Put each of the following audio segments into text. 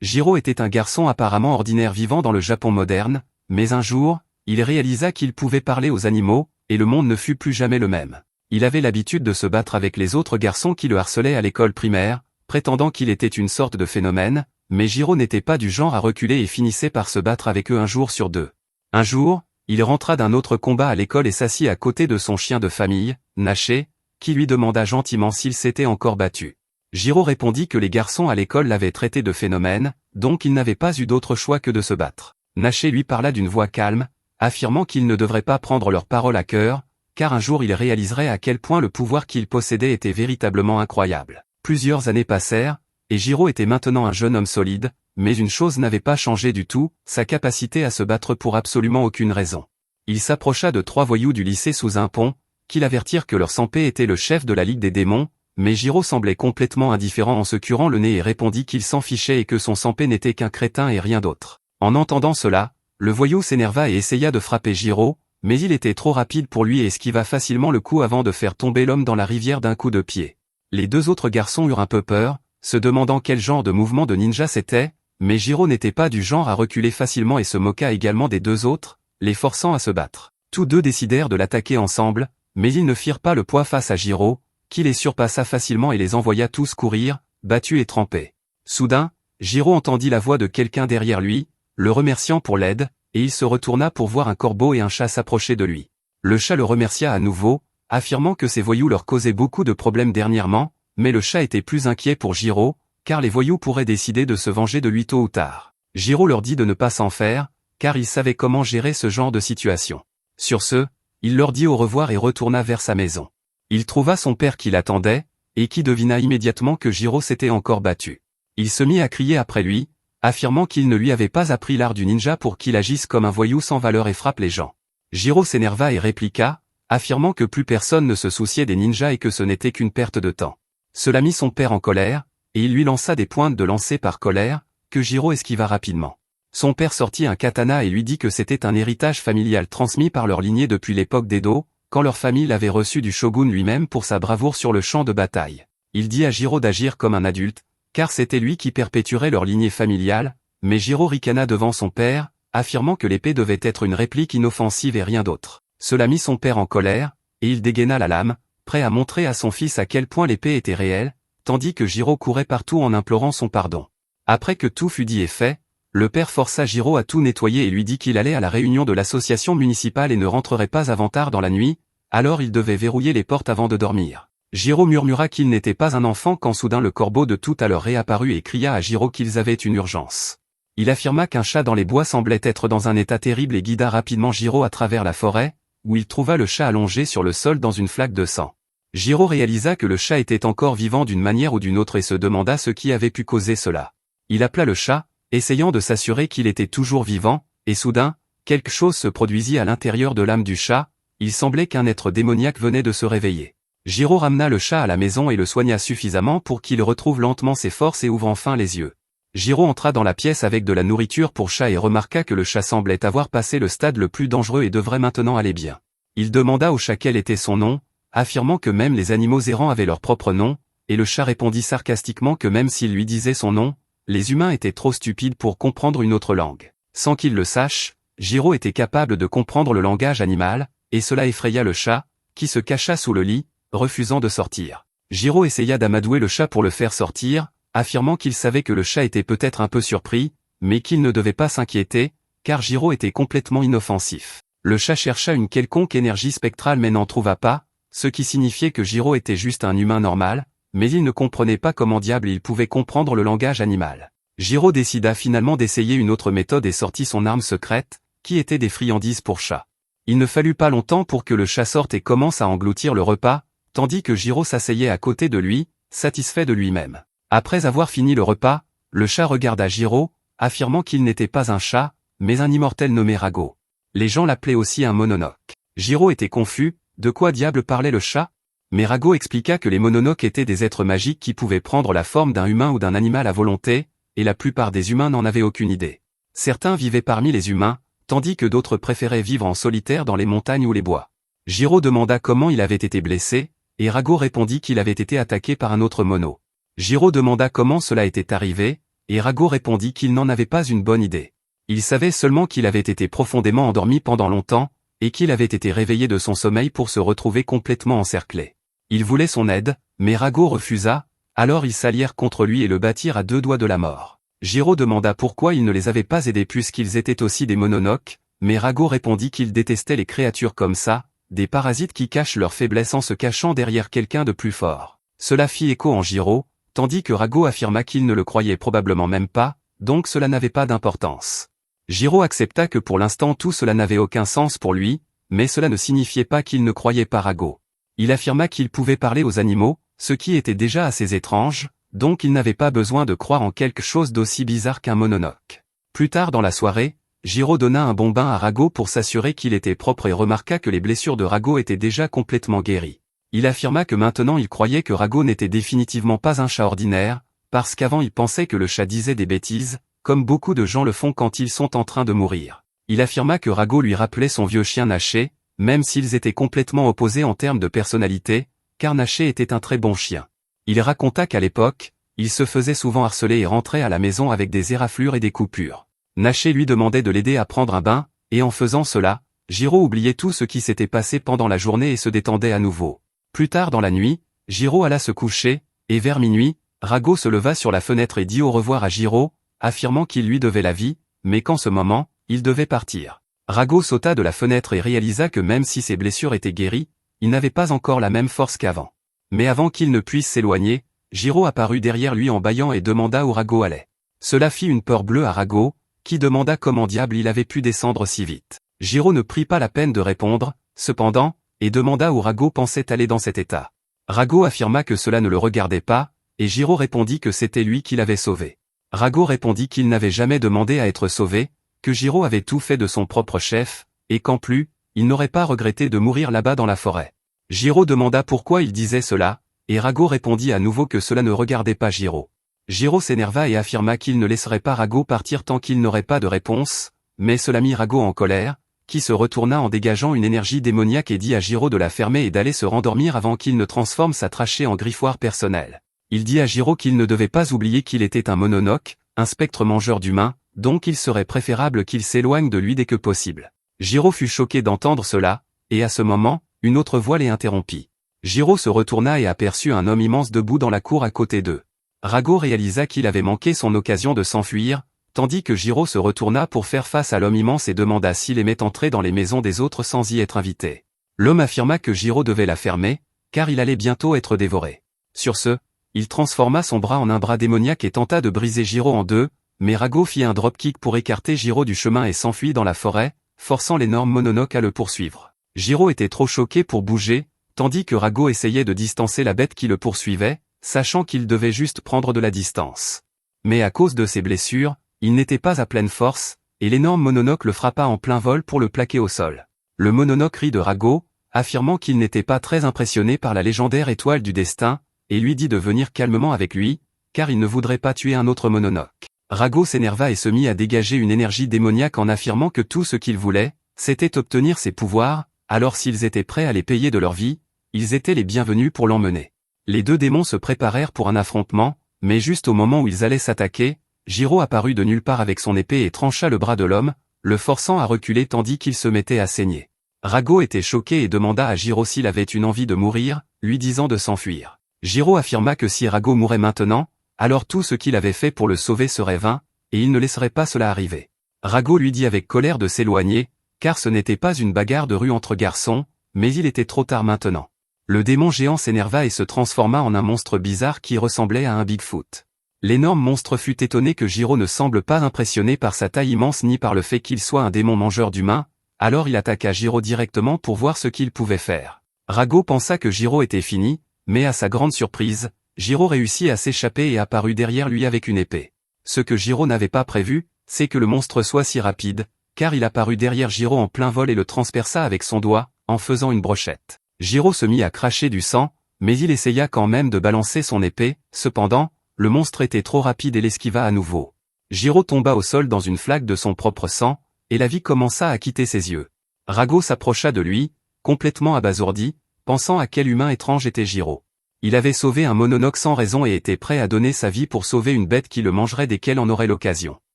Jiro était un garçon apparemment ordinaire vivant dans le Japon moderne, mais un jour, il réalisa qu'il pouvait parler aux animaux, et le monde ne fut plus jamais le même. Il avait l'habitude de se battre avec les autres garçons qui le harcelaient à l'école primaire, prétendant qu'il était une sorte de phénomène, mais Jiro n'était pas du genre à reculer et finissait par se battre avec eux un jour sur deux. Un jour, il rentra d'un autre combat à l'école et s'assit à côté de son chien de famille, Naché, qui lui demanda gentiment s'il s'était encore battu. Jiro répondit que les garçons à l'école l'avaient traité de phénomène, donc il n'avait pas eu d'autre choix que de se battre. Naché lui parla d'une voix calme, affirmant qu'il ne devrait pas prendre leurs paroles à cœur, car un jour il réaliserait à quel point le pouvoir qu'il possédait était véritablement incroyable. Plusieurs années passèrent, et Jiro était maintenant un jeune homme solide, mais une chose n'avait pas changé du tout, sa capacité à se battre pour absolument aucune raison. Il s'approcha de 3 voyous du lycée sous un pont, qui l'avertirent que leur Sanpei était le chef de la Ligue des démons, mais Jiro semblait complètement indifférent en se curant le nez et répondit qu'il s'en fichait et que son Sanpei n'était qu'un crétin et rien d'autre. En entendant cela, le voyou s'énerva et essaya de frapper Jiro, mais il était trop rapide pour lui et esquiva facilement le coup avant de faire tomber l'homme dans la rivière d'un coup de pied. Les 2 autres garçons eurent un peu peur, se demandant quel genre de mouvement de ninja c'était, mais Jiro n'était pas du genre à reculer facilement et se moqua également des 2 autres, les forçant à se battre. Tous 2 décidèrent de l'attaquer ensemble, mais ils ne firent pas le poids face à Jiro, qui les surpassa facilement et les envoya tous courir, battus et trempés. Soudain, Jiro entendit la voix de quelqu'un derrière lui, le remerciant pour l'aide, et il se retourna pour voir un corbeau et un chat s'approcher de lui. Le chat le remercia à nouveau, affirmant que ces voyous leur causaient beaucoup de problèmes dernièrement, mais le chat était plus inquiet pour Jiro, car les voyous pourraient décider de se venger de lui tôt ou tard. Jiro leur dit de ne pas s'en faire, car il savait comment gérer ce genre de situation. Sur ce, il leur dit au revoir et retourna vers sa maison. Il trouva son père qui l'attendait, et qui devina immédiatement que Jiro s'était encore battu. Il se mit à crier après lui, affirmant qu'il ne lui avait pas appris l'art du ninja pour qu'il agisse comme un voyou sans valeur et frappe les gens. Jiro s'énerva et répliqua, affirmant que plus personne ne se souciait des ninjas et que ce n'était qu'une perte de temps. Cela mit son père en colère, et il lui lança des pointes de lancer par colère, que Jiro esquiva rapidement. Son père sortit un katana et lui dit que c'était un héritage familial transmis par leur lignée depuis l'époque d'Edo, quand leur famille l'avait reçu du shogun lui-même pour sa bravoure sur le champ de bataille. Il dit à Jiro d'agir comme un adulte, car c'était lui qui perpétuerait leur lignée familiale, mais Jiro ricana devant son père, affirmant que l'épée devait être une réplique inoffensive et rien d'autre. Cela mit son père en colère, et il dégaina la lame, prêt à montrer à son fils à quel point l'épée était réelle, tandis que Jiro courait partout en implorant son pardon. Après que tout fut dit et fait, le père força Jiro à tout nettoyer et lui dit qu'il allait à la réunion de l'association municipale et ne rentrerait pas avant tard dans la nuit, alors il devait verrouiller les portes avant de dormir. Jiro murmura qu'il n'était pas un enfant quand soudain le corbeau de tout à l'heure réapparut et cria à Jiro qu'ils avaient une urgence. Il affirma qu'un chat dans les bois semblait être dans un état terrible et guida rapidement Jiro à travers la forêt, où il trouva le chat allongé sur le sol dans une flaque de sang. Jiro réalisa que le chat était encore vivant d'une manière ou d'une autre et se demanda ce qui avait pu causer cela. Il appela le chat, essayant de s'assurer qu'il était toujours vivant, et soudain, quelque chose se produisit à l'intérieur de l'âme du chat, il semblait qu'un être démoniaque venait de se réveiller. Jiro ramena le chat à la maison et le soigna suffisamment pour qu'il retrouve lentement ses forces et ouvre enfin les yeux. Jiro entra dans la pièce avec de la nourriture pour chat et remarqua que le chat semblait avoir passé le stade le plus dangereux et devrait maintenant aller bien. Il demanda au chat quel était son nom, affirmant que même les animaux errants avaient leur propre nom, et le chat répondit sarcastiquement que même s'il lui disait son nom, les humains étaient trop stupides pour comprendre une autre langue. Sans qu'il le sache, Jiro était capable de comprendre le langage animal, et cela effraya le chat, qui se cacha sous le lit, refusant de sortir. Jiro essaya d'amadouer le chat pour le faire sortir, affirmant qu'il savait que le chat était peut-être un peu surpris, mais qu'il ne devait pas s'inquiéter, car Jiro était complètement inoffensif. Le chat chercha une quelconque énergie spectrale mais n'en trouva pas, ce qui signifiait que Jiro était juste un humain normal, mais il ne comprenait pas comment diable il pouvait comprendre le langage animal. Jiro décida finalement d'essayer une autre méthode et sortit son arme secrète, qui était des friandises pour chat. Il ne fallut pas longtemps pour que le chat sorte et commence à engloutir le repas, tandis que Jiro s'asseyait à côté de lui, satisfait de lui-même. Après avoir fini le repas, le chat regarda Jiro, affirmant qu'il n'était pas un chat, mais un immortel nommé Rago. Les gens l'appelaient aussi un mononoke. Jiro était confus, de quoi diable parlait le chat? Mais Rago expliqua que les mononoke étaient des êtres magiques qui pouvaient prendre la forme d'un humain ou d'un animal à volonté, et la plupart des humains n'en avaient aucune idée. Certains vivaient parmi les humains, tandis que d'autres préféraient vivre en solitaire dans les montagnes ou les bois. Jiro demanda comment il avait été blessé, et Rago répondit qu'il avait été attaqué par un autre mono. Jiro demanda comment cela était arrivé, et Rago répondit qu'il n'en avait pas une bonne idée. Il savait seulement qu'il avait été profondément endormi pendant longtemps, et qu'il avait été réveillé de son sommeil pour se retrouver complètement encerclé. Il voulait son aide, mais Rago refusa, alors ils s'allièrent contre lui et le battirent à 2 doigts de la mort. Jiro demanda pourquoi il ne les avait pas aidés puisqu'ils étaient aussi des mononoques, mais Rago répondit qu'il détestait les créatures comme ça, des parasites qui cachent leur faiblesse en se cachant derrière quelqu'un de plus fort. Cela fit écho en Jiro, tandis que Rago affirma qu'il ne le croyait probablement même pas, donc cela n'avait pas d'importance. Jiro accepta que pour l'instant tout cela n'avait aucun sens pour lui, mais cela ne signifiait pas qu'il ne croyait pas Rago. Il affirma qu'il pouvait parler aux animaux, ce qui était déjà assez étrange, donc il n'avait pas besoin de croire en quelque chose d'aussi bizarre qu'un mononoke. Plus tard dans la soirée, Jiro donna un bon bain à Rago pour s'assurer qu'il était propre et remarqua que les blessures de Rago étaient déjà complètement guéries. Il affirma que maintenant il croyait que Rago n'était définitivement pas un chat ordinaire, parce qu'avant il pensait que le chat disait des bêtises, comme beaucoup de gens le font quand ils sont en train de mourir. Il affirma que Rago lui rappelait son vieux chien Naché, même s'ils étaient complètement opposés en termes de personnalité, car Naché était un très bon chien. Il raconta qu'à l'époque, il se faisait souvent harceler et rentrait à la maison avec des éraflures et des coupures. Naché lui demandait de l'aider à prendre un bain, et en faisant cela, Jiro oubliait tout ce qui s'était passé pendant la journée et se détendait à nouveau. Plus tard dans la nuit, Jiro alla se coucher, et vers minuit, Rago se leva sur la fenêtre et dit au revoir à Jiro, affirmant qu'il lui devait la vie, mais qu'en ce moment, il devait partir. Rago sauta de la fenêtre et réalisa que même si ses blessures étaient guéries, il n'avait pas encore la même force qu'avant. Mais avant qu'il ne puisse s'éloigner, Jiro apparut derrière lui en bâillant et demanda où Rago allait. Cela fit une peur bleue à Rago, qui demanda comment diable il avait pu descendre si vite. Jiro ne prit pas la peine de répondre, cependant, et demanda où Rago pensait aller dans cet état. Rago affirma que cela ne le regardait pas, et Jiro répondit que c'était lui qui l'avait sauvé. Rago répondit qu'il n'avait jamais demandé à être sauvé, que Jiro avait tout fait de son propre chef, et qu'en plus, il n'aurait pas regretté de mourir là-bas dans la forêt. Jiro demanda pourquoi il disait cela, et Rago répondit à nouveau que cela ne regardait pas Jiro. Jiro s'énerva et affirma qu'il ne laisserait pas Rago partir tant qu'il n'aurait pas de réponse, mais cela mit Rago en colère, qui se retourna en dégageant une énergie démoniaque et dit à Jiro de la fermer et d'aller se rendormir avant qu'il ne transforme sa trachée en griffoir personnel. Il dit à Jiro qu'il ne devait pas oublier qu'il était un mononoke, un spectre mangeur d'humains, donc il serait préférable qu'il s'éloigne de lui dès que possible. Jiro fut choqué d'entendre cela, et à ce moment, une autre voix les interrompit. Jiro se retourna et aperçut un homme immense debout dans la cour à côté d'eux. Rago réalisa qu'il avait manqué son occasion de s'enfuir, tandis que Jiro se retourna pour faire face à l'homme immense et demanda s'il aimait entrer dans les maisons des autres sans y être invité. L'homme affirma que Jiro devait la fermer, car il allait bientôt être dévoré. Sur ce, il transforma son bras en un bras démoniaque et tenta de briser Jiro en deux, mais Rago fit un dropkick pour écarter Jiro du chemin et s'enfuit dans la forêt, forçant l'énorme mononoke à le poursuivre. Jiro était trop choqué pour bouger, tandis que Rago essayait de distancer la bête qui le poursuivait, sachant qu'il devait juste prendre de la distance. Mais à cause de ses blessures, il n'était pas à pleine force, et l'énorme mononoke le frappa en plein vol pour le plaquer au sol. Le mononoke rit de Rago, affirmant qu'il n'était pas très impressionné par la légendaire étoile du destin, et lui dit de venir calmement avec lui, car il ne voudrait pas tuer un autre mononoke. Rago s'énerva et se mit à dégager une énergie démoniaque en affirmant que tout ce qu'il voulait, c'était obtenir ses pouvoirs, alors s'ils étaient prêts à les payer de leur vie, ils étaient les bienvenus pour l'emmener. Les deux démons se préparèrent pour un affrontement, mais juste au moment où ils allaient s'attaquer, Jiro apparut de nulle part avec son épée et trancha le bras de l'homme, le forçant à reculer tandis qu'il se mettait à saigner. Rago était choqué et demanda à Jiro s'il avait une envie de mourir, lui disant de s'enfuir. Jiro affirma que si Rago mourait maintenant, alors tout ce qu'il avait fait pour le sauver serait vain, et il ne laisserait pas cela arriver. Rago lui dit avec colère de s'éloigner, car ce n'était pas une bagarre de rue entre garçons, mais il était trop tard maintenant. Le démon géant s'énerva et se transforma en un monstre bizarre qui ressemblait à un Bigfoot. L'énorme monstre fut étonné que Jiro ne semble pas impressionné par sa taille immense ni par le fait qu'il soit un démon mangeur d'humains, alors il attaqua Jiro directement pour voir ce qu'il pouvait faire. Rago pensa que Jiro était fini, mais à sa grande surprise, Jiro réussit à s'échapper et apparut derrière lui avec une épée. Ce que Jiro n'avait pas prévu, c'est que le monstre soit si rapide, car il apparut derrière Jiro en plein vol et le transperça avec son doigt, en faisant une brochette. Jiro se mit à cracher du sang, mais il essaya quand même de balancer son épée, cependant, le monstre était trop rapide et l'esquiva à nouveau. Jiro tomba au sol dans une flaque de son propre sang, et la vie commença à quitter ses yeux. Rago s'approcha de lui, complètement abasourdi, pensant à quel humain étrange était Jiro. Il avait sauvé un mononoke sans raison et était prêt à donner sa vie pour sauver une bête qui le mangerait dès qu'elle en aurait l'occasion.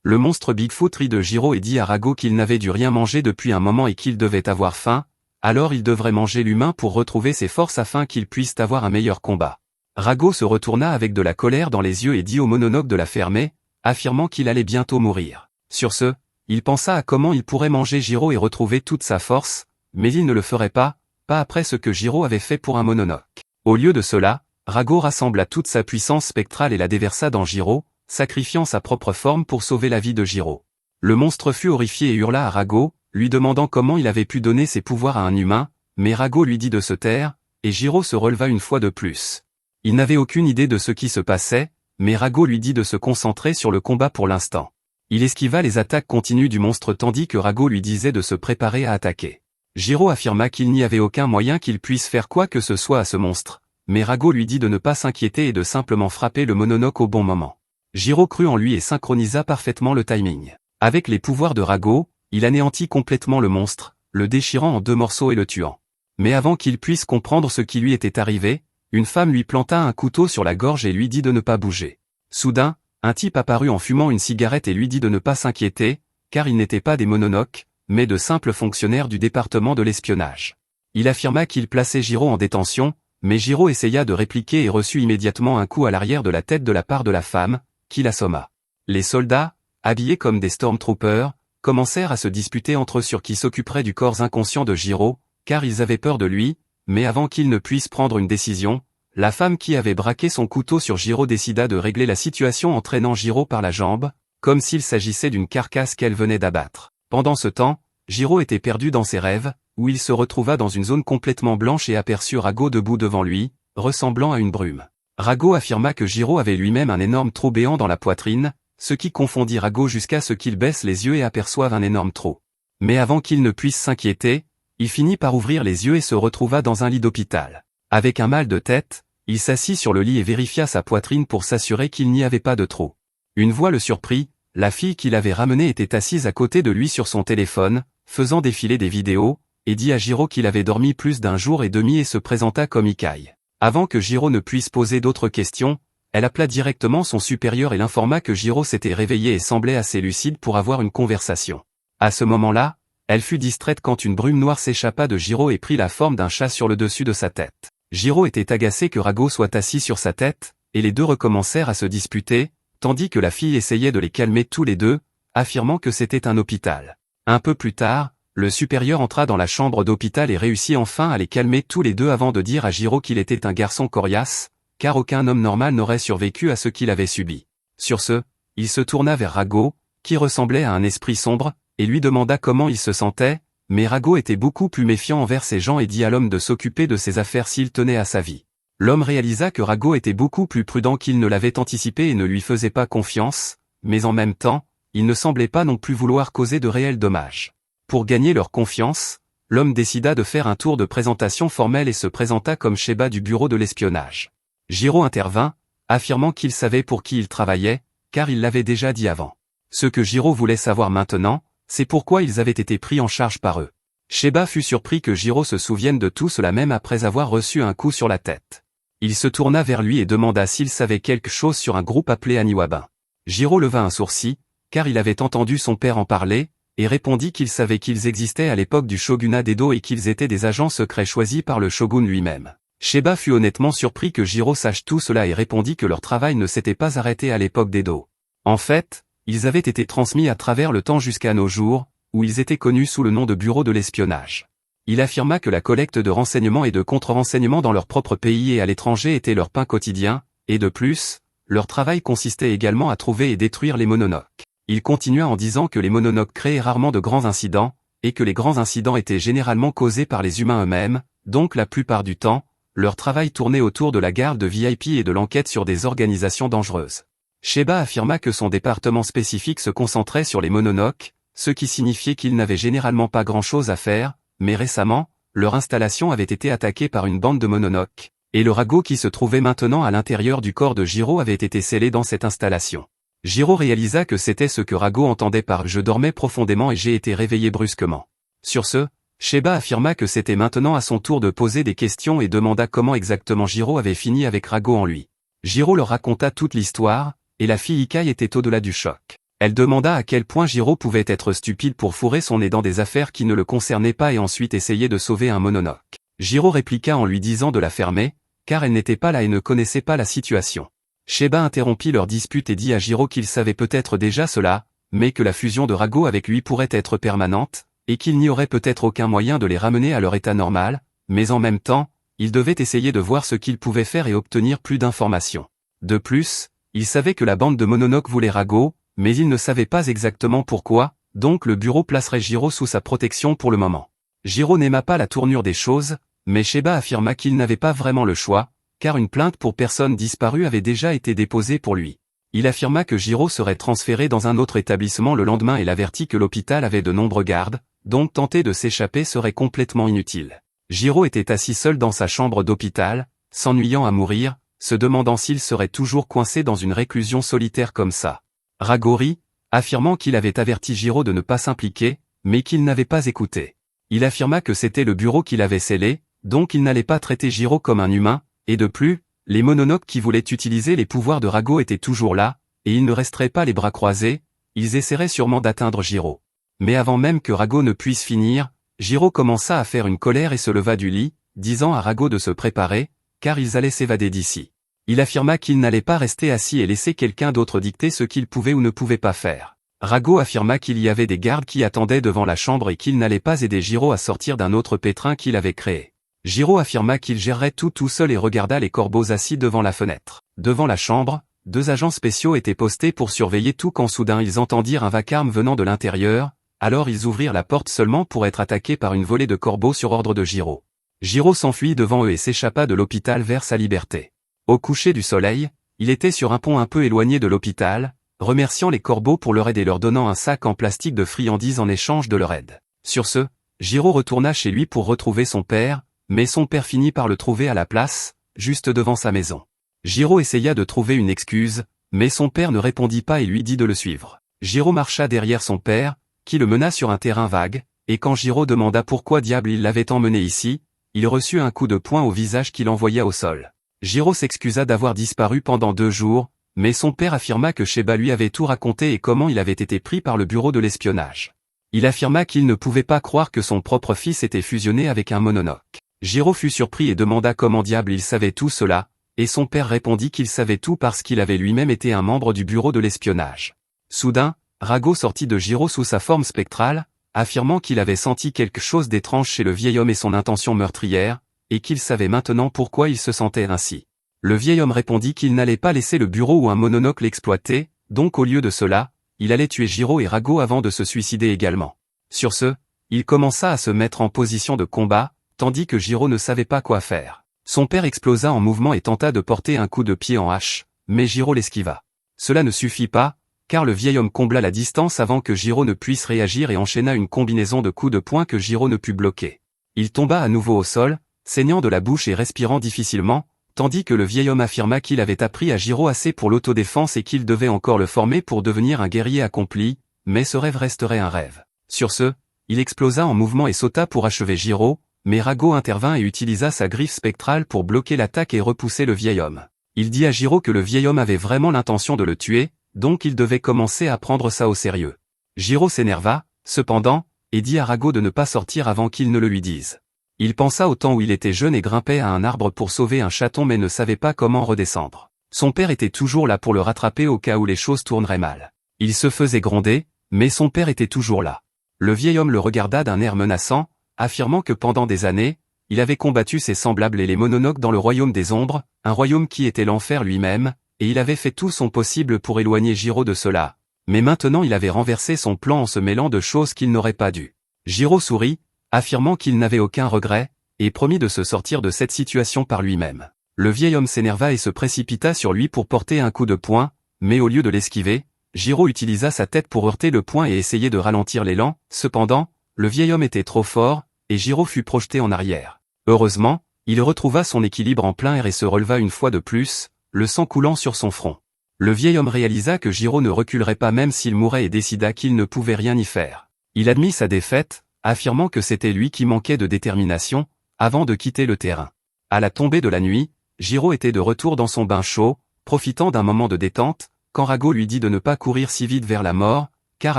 Le monstre Bigfoot rit de Jiro et dit à Rago qu'il n'avait dû rien manger depuis un moment et qu'il devait avoir faim, alors il devrait manger l'humain pour retrouver ses forces afin qu'il puisse avoir un meilleur combat. Rago se retourna avec de la colère dans les yeux et dit au mononoke de la fermer, affirmant qu'il allait bientôt mourir. Sur ce, il pensa à comment il pourrait manger Jiro et retrouver toute sa force, mais il ne le ferait pas après ce que Jiro avait fait pour un mononoke. Au lieu de cela, Rago rassembla toute sa puissance spectrale et la déversa dans Jiro, sacrifiant sa propre forme pour sauver la vie de Jiro. Le monstre fut horrifié et hurla à Rago, lui demandant comment il avait pu donner ses pouvoirs à un humain, mais Rago lui dit de se taire, et Jiro se releva une fois de plus. Il n'avait aucune idée de ce qui se passait, mais Rago lui dit de se concentrer sur le combat pour l'instant. Il esquiva les attaques continues du monstre tandis que Rago lui disait de se préparer à attaquer. Jiro affirma qu'il n'y avait aucun moyen qu'il puisse faire quoi que ce soit à ce monstre, mais Rago lui dit de ne pas s'inquiéter et de simplement frapper le mononoke au bon moment. Jiro crut en lui et synchronisa parfaitement le timing. Avec les pouvoirs de Rago, il anéantit complètement le monstre, le déchirant en 2 morceaux et le tuant. Mais avant qu'il puisse comprendre ce qui lui était arrivé, une femme lui planta un couteau sur la gorge et lui dit de ne pas bouger. Soudain, un type apparut en fumant une cigarette et lui dit de ne pas s'inquiéter, car ils n'étaient pas des mononoke, mais de simples fonctionnaires du département de l'espionnage. Il affirma qu'il plaçait Jiro en détention, mais Jiro essaya de répliquer et reçut immédiatement un coup à l'arrière de la tête de la part de la femme, qui l'assomma. Les soldats, habillés comme des stormtroopers, commencèrent à se disputer entre eux sur qui s'occuperait du corps inconscient de Jiro, car ils avaient peur de lui, mais avant qu'il ne puisse prendre une décision, la femme qui avait braqué son couteau sur Jiro décida de régler la situation en traînant Jiro par la jambe, comme s'il s'agissait d'une carcasse qu'elle venait d'abattre. Pendant ce temps, Jiro était perdu dans ses rêves, où il se retrouva dans une zone complètement blanche et aperçut Rago debout devant lui, ressemblant à une brume. Rago affirma que Jiro avait lui-même un énorme trou béant dans la poitrine, ce qui confondit Rago jusqu'à ce qu'il baisse les yeux et aperçoive un énorme trou. Mais avant qu'il ne puisse s'inquiéter, il finit par ouvrir les yeux et se retrouva dans un lit d'hôpital. Avec un mal de tête, il s'assit sur le lit et vérifia sa poitrine pour s'assurer qu'il n'y avait pas de trou. Une voix le surprit, la fille qui l'avait ramené était assise à côté de lui sur son téléphone, faisant défiler des vidéos, et dit à Jiro qu'il avait dormi plus d'1 jour et demi et se présenta comme Ikai. Avant que Jiro ne puisse poser d'autres questions, elle appela directement son supérieur et l'informa que Jiro s'était réveillé et semblait assez lucide pour avoir une conversation. À ce moment-là, elle fut distraite quand une brume noire s'échappa de Jiro et prit la forme d'un chat sur le dessus de sa tête. Jiro était agacé que Rago soit assis sur sa tête, et les deux recommencèrent à se disputer, tandis que la fille essayait de les calmer tous les deux, affirmant que c'était un hôpital. Un peu plus tard, le supérieur entra dans la chambre d'hôpital et réussit enfin à les calmer tous les deux avant de dire à Jiro qu'il était un garçon coriace, car aucun homme normal n'aurait survécu à ce qu'il avait subi. Sur ce, il se tourna vers Rago, qui ressemblait à un esprit sombre, et lui demanda comment il se sentait, mais Rago était beaucoup plus méfiant envers ces gens et dit à l'homme de s'occuper de ses affaires s'il tenait à sa vie. L'homme réalisa que Rago était beaucoup plus prudent qu'il ne l'avait anticipé et ne lui faisait pas confiance, mais en même temps, il ne semblait pas non plus vouloir causer de réels dommages. Pour gagner leur confiance, l'homme décida de faire un tour de présentation formelle et se présenta comme Sheba du bureau de l'espionnage. Jiro intervint, affirmant qu'il savait pour qui il travaillait, car il l'avait déjà dit avant. Ce que Jiro voulait savoir maintenant, c'est pourquoi ils avaient été pris en charge par eux. Sheba fut surpris que Jiro se souvienne de tout cela même après avoir reçu un coup sur la tête. Il se tourna vers lui et demanda s'il savait quelque chose sur un groupe appelé Aniwabin. Jiro leva un sourcil, car il avait entendu son père en parler, et répondit qu'il savait qu'ils existaient à l'époque du shogunat d'Edo et qu'ils étaient des agents secrets choisis par le shogun lui-même. Sheba fut honnêtement surpris que Jiro sache tout cela et répondit que leur travail ne s'était pas arrêté à l'époque d'Edo. En fait, ils avaient été transmis à travers le temps jusqu'à nos jours, où ils étaient connus sous le nom de bureau de l'espionnage. Il affirma que la collecte de renseignements et de contre-renseignements dans leur propre pays et à l'étranger était leur pain quotidien, et de plus, leur travail consistait également à trouver et détruire les mononoke. Il continua en disant que les mononoke créaient rarement de grands incidents, et que les grands incidents étaient généralement causés par les humains eux-mêmes, donc la plupart du temps, leur travail tournait autour de la garde de VIP et de l'enquête sur des organisations dangereuses. Sheba affirma que son département spécifique se concentrait sur les mononoke, ce qui signifiait qu'ils n'avaient généralement pas grand-chose à faire, mais récemment, leur installation avait été attaquée par une bande de mononoke, et le Rago qui se trouvait maintenant à l'intérieur du corps de Jiro avait été scellé dans cette installation. Jiro réalisa que c'était ce que Rago entendait par « je dormais profondément et j'ai été réveillé brusquement ». Sur ce, Sheba affirma que c'était maintenant à son tour de poser des questions et demanda comment exactement Jiro avait fini avec Rago en lui. Jiro leur raconta toute l'histoire, et la fille Ikai était au-delà du choc. Elle demanda à quel point Jiro pouvait être stupide pour fourrer son nez dans des affaires qui ne le concernaient pas et ensuite essayer de sauver un Mononoke. Jiro répliqua en lui disant de la fermer, car elle n'était pas là et ne connaissait pas la situation. Sheba interrompit leur dispute et dit à Jiro qu'il savait peut-être déjà cela, mais que la fusion de Rago avec lui pourrait être permanente, et qu'il n'y aurait peut-être aucun moyen de les ramener à leur état normal, mais en même temps, il devait essayer de voir ce qu'il pouvait faire et obtenir plus d'informations. De plus, il savait que la bande de Mononoke voulait Rago, mais il ne savait pas exactement pourquoi, donc le bureau placerait Jiro sous sa protection pour le moment. Jiro n'aima pas la tournure des choses, mais Sheba affirma qu'il n'avait pas vraiment le choix, car une plainte pour personne disparue avait déjà été déposée pour lui. Il affirma que Jiro serait transféré dans un autre établissement le lendemain et l'avertit que l'hôpital avait de nombreux gardes, donc tenter de s'échapper serait complètement inutile. Jiro était assis seul dans sa chambre d'hôpital, s'ennuyant à mourir, se demandant s'il serait toujours coincé dans une réclusion solitaire comme ça. Rago rit, affirmant qu'il avait averti Jiro de ne pas s'impliquer, mais qu'il n'avait pas écouté. Il affirma que c'était le bureau qui l'avait scellé, donc il n'allait pas traiter Jiro comme un humain, et de plus, les Mononoke qui voulaient utiliser les pouvoirs de Rago étaient toujours là, et ils ne resteraient pas les bras croisés, ils essaieraient sûrement d'atteindre Jiro. Mais avant même que Rago ne puisse finir, Jiro commença à faire une colère et se leva du lit, disant à Rago de se préparer, car ils allaient s'évader d'ici. Il affirma qu'il n'allait pas rester assis et laisser quelqu'un d'autre dicter ce qu'il pouvait ou ne pouvait pas faire. Rago affirma qu'il y avait des gardes qui attendaient devant la chambre et qu'il n'allait pas aider Jiro à sortir d'un autre pétrin qu'il avait créé. Jiro affirma qu'il gérerait tout seul et regarda les corbeaux assis devant la fenêtre. Devant la chambre, 2 agents spéciaux étaient postés pour surveiller tout quand soudain ils entendirent un vacarme venant de l'intérieur, alors ils ouvrirent la porte seulement pour être attaqués par une volée de corbeaux sur ordre de Jiro. Jiro s'enfuit devant eux et s'échappa de l'hôpital vers sa liberté. Au coucher du soleil, il était sur un pont un peu éloigné de l'hôpital, remerciant les corbeaux pour leur aide et leur donnant un sac en plastique de friandises en échange de leur aide. Sur ce, Jiro retourna chez lui pour retrouver son père, mais son père finit par le trouver à la place, juste devant sa maison. Jiro essaya de trouver une excuse, mais son père ne répondit pas et lui dit de le suivre. Jiro marcha derrière son père, qui le mena sur un terrain vague, et quand Jiro demanda pourquoi diable il l'avait emmené ici, il reçut un coup de poing au visage qui l'envoya au sol. Jiro s'excusa d'avoir disparu pendant 2 jours, mais son père affirma que Sheba lui avait tout raconté et comment il avait été pris par le bureau de l'espionnage. Il affirma qu'il ne pouvait pas croire que son propre fils était fusionné avec un Mononoke. Jiro fut surpris et demanda comment diable il savait tout cela, et son père répondit qu'il savait tout parce qu'il avait lui-même été un membre du bureau de l'espionnage. Soudain, Rago sortit de Jiro sous sa forme spectrale, affirmant qu'il avait senti quelque chose d'étrange chez le vieil homme et son intention meurtrière, et qu'il savait maintenant pourquoi il se sentait ainsi. Le vieil homme répondit qu'il n'allait pas laisser le bureau ou un Mononoke l'exploiter, donc au lieu de cela, il allait tuer Jiro et Rago avant de se suicider également. Sur ce, il commença à se mettre en position de combat, tandis que Jiro ne savait pas quoi faire. Son père explosa en mouvement et tenta de porter un coup de pied en hache, mais Jiro l'esquiva. Cela ne suffit pas, car le vieil homme combla la distance avant que Jiro ne puisse réagir et enchaîna une combinaison de coups de poing que Jiro ne put bloquer. Il tomba à nouveau au sol, saignant de la bouche et respirant difficilement, tandis que le vieil homme affirma qu'il avait appris à Jiro assez pour l'autodéfense et qu'il devait encore le former pour devenir un guerrier accompli, mais ce rêve resterait un rêve. Sur ce, il explosa en mouvement et sauta pour achever Jiro, mais Rago intervint et utilisa sa griffe spectrale pour bloquer l'attaque et repousser le vieil homme. Il dit à Jiro que le vieil homme avait vraiment l'intention de le tuer, donc il devait commencer à prendre ça au sérieux. Jiro s'énerva, cependant, et dit à Rago de ne pas sortir avant qu'il ne le lui dise. Il pensa au temps où il était jeune et grimpait à un arbre pour sauver un chaton mais ne savait pas comment redescendre. Son père était toujours là pour le rattraper au cas où les choses tourneraient mal. Il se faisait gronder, mais son père était toujours là. Le vieil homme le regarda d'un air menaçant, affirmant que pendant des années, il avait combattu ses semblables et les Mononoke dans le royaume des ombres, un royaume qui était l'enfer lui-même, et il avait fait tout son possible pour éloigner Jiro de cela. Mais maintenant il avait renversé son plan en se mêlant de choses qu'il n'aurait pas dû. Jiro sourit, affirmant qu'il n'avait aucun regret, et promit de se sortir de cette situation par lui-même. Le vieil homme s'énerva et se précipita sur lui pour porter un coup de poing, mais au lieu de l'esquiver, Jiro utilisa sa tête pour heurter le poing et essayer de ralentir l'élan. Cependant, le vieil homme était trop fort, et Jiro fut projeté en arrière. Heureusement, il retrouva son équilibre en plein air et se releva une fois de plus, le sang coulant sur son front. Le vieil homme réalisa que Jiro ne reculerait pas même s'il mourait et décida qu'il ne pouvait rien y faire. Il admit sa défaite, affirmant que c'était lui qui manquait de détermination, avant de quitter le terrain. À la tombée de la nuit, Jiro était de retour dans son bain chaud, profitant d'un moment de détente, quand Rago lui dit de ne pas courir si vite vers la mort, car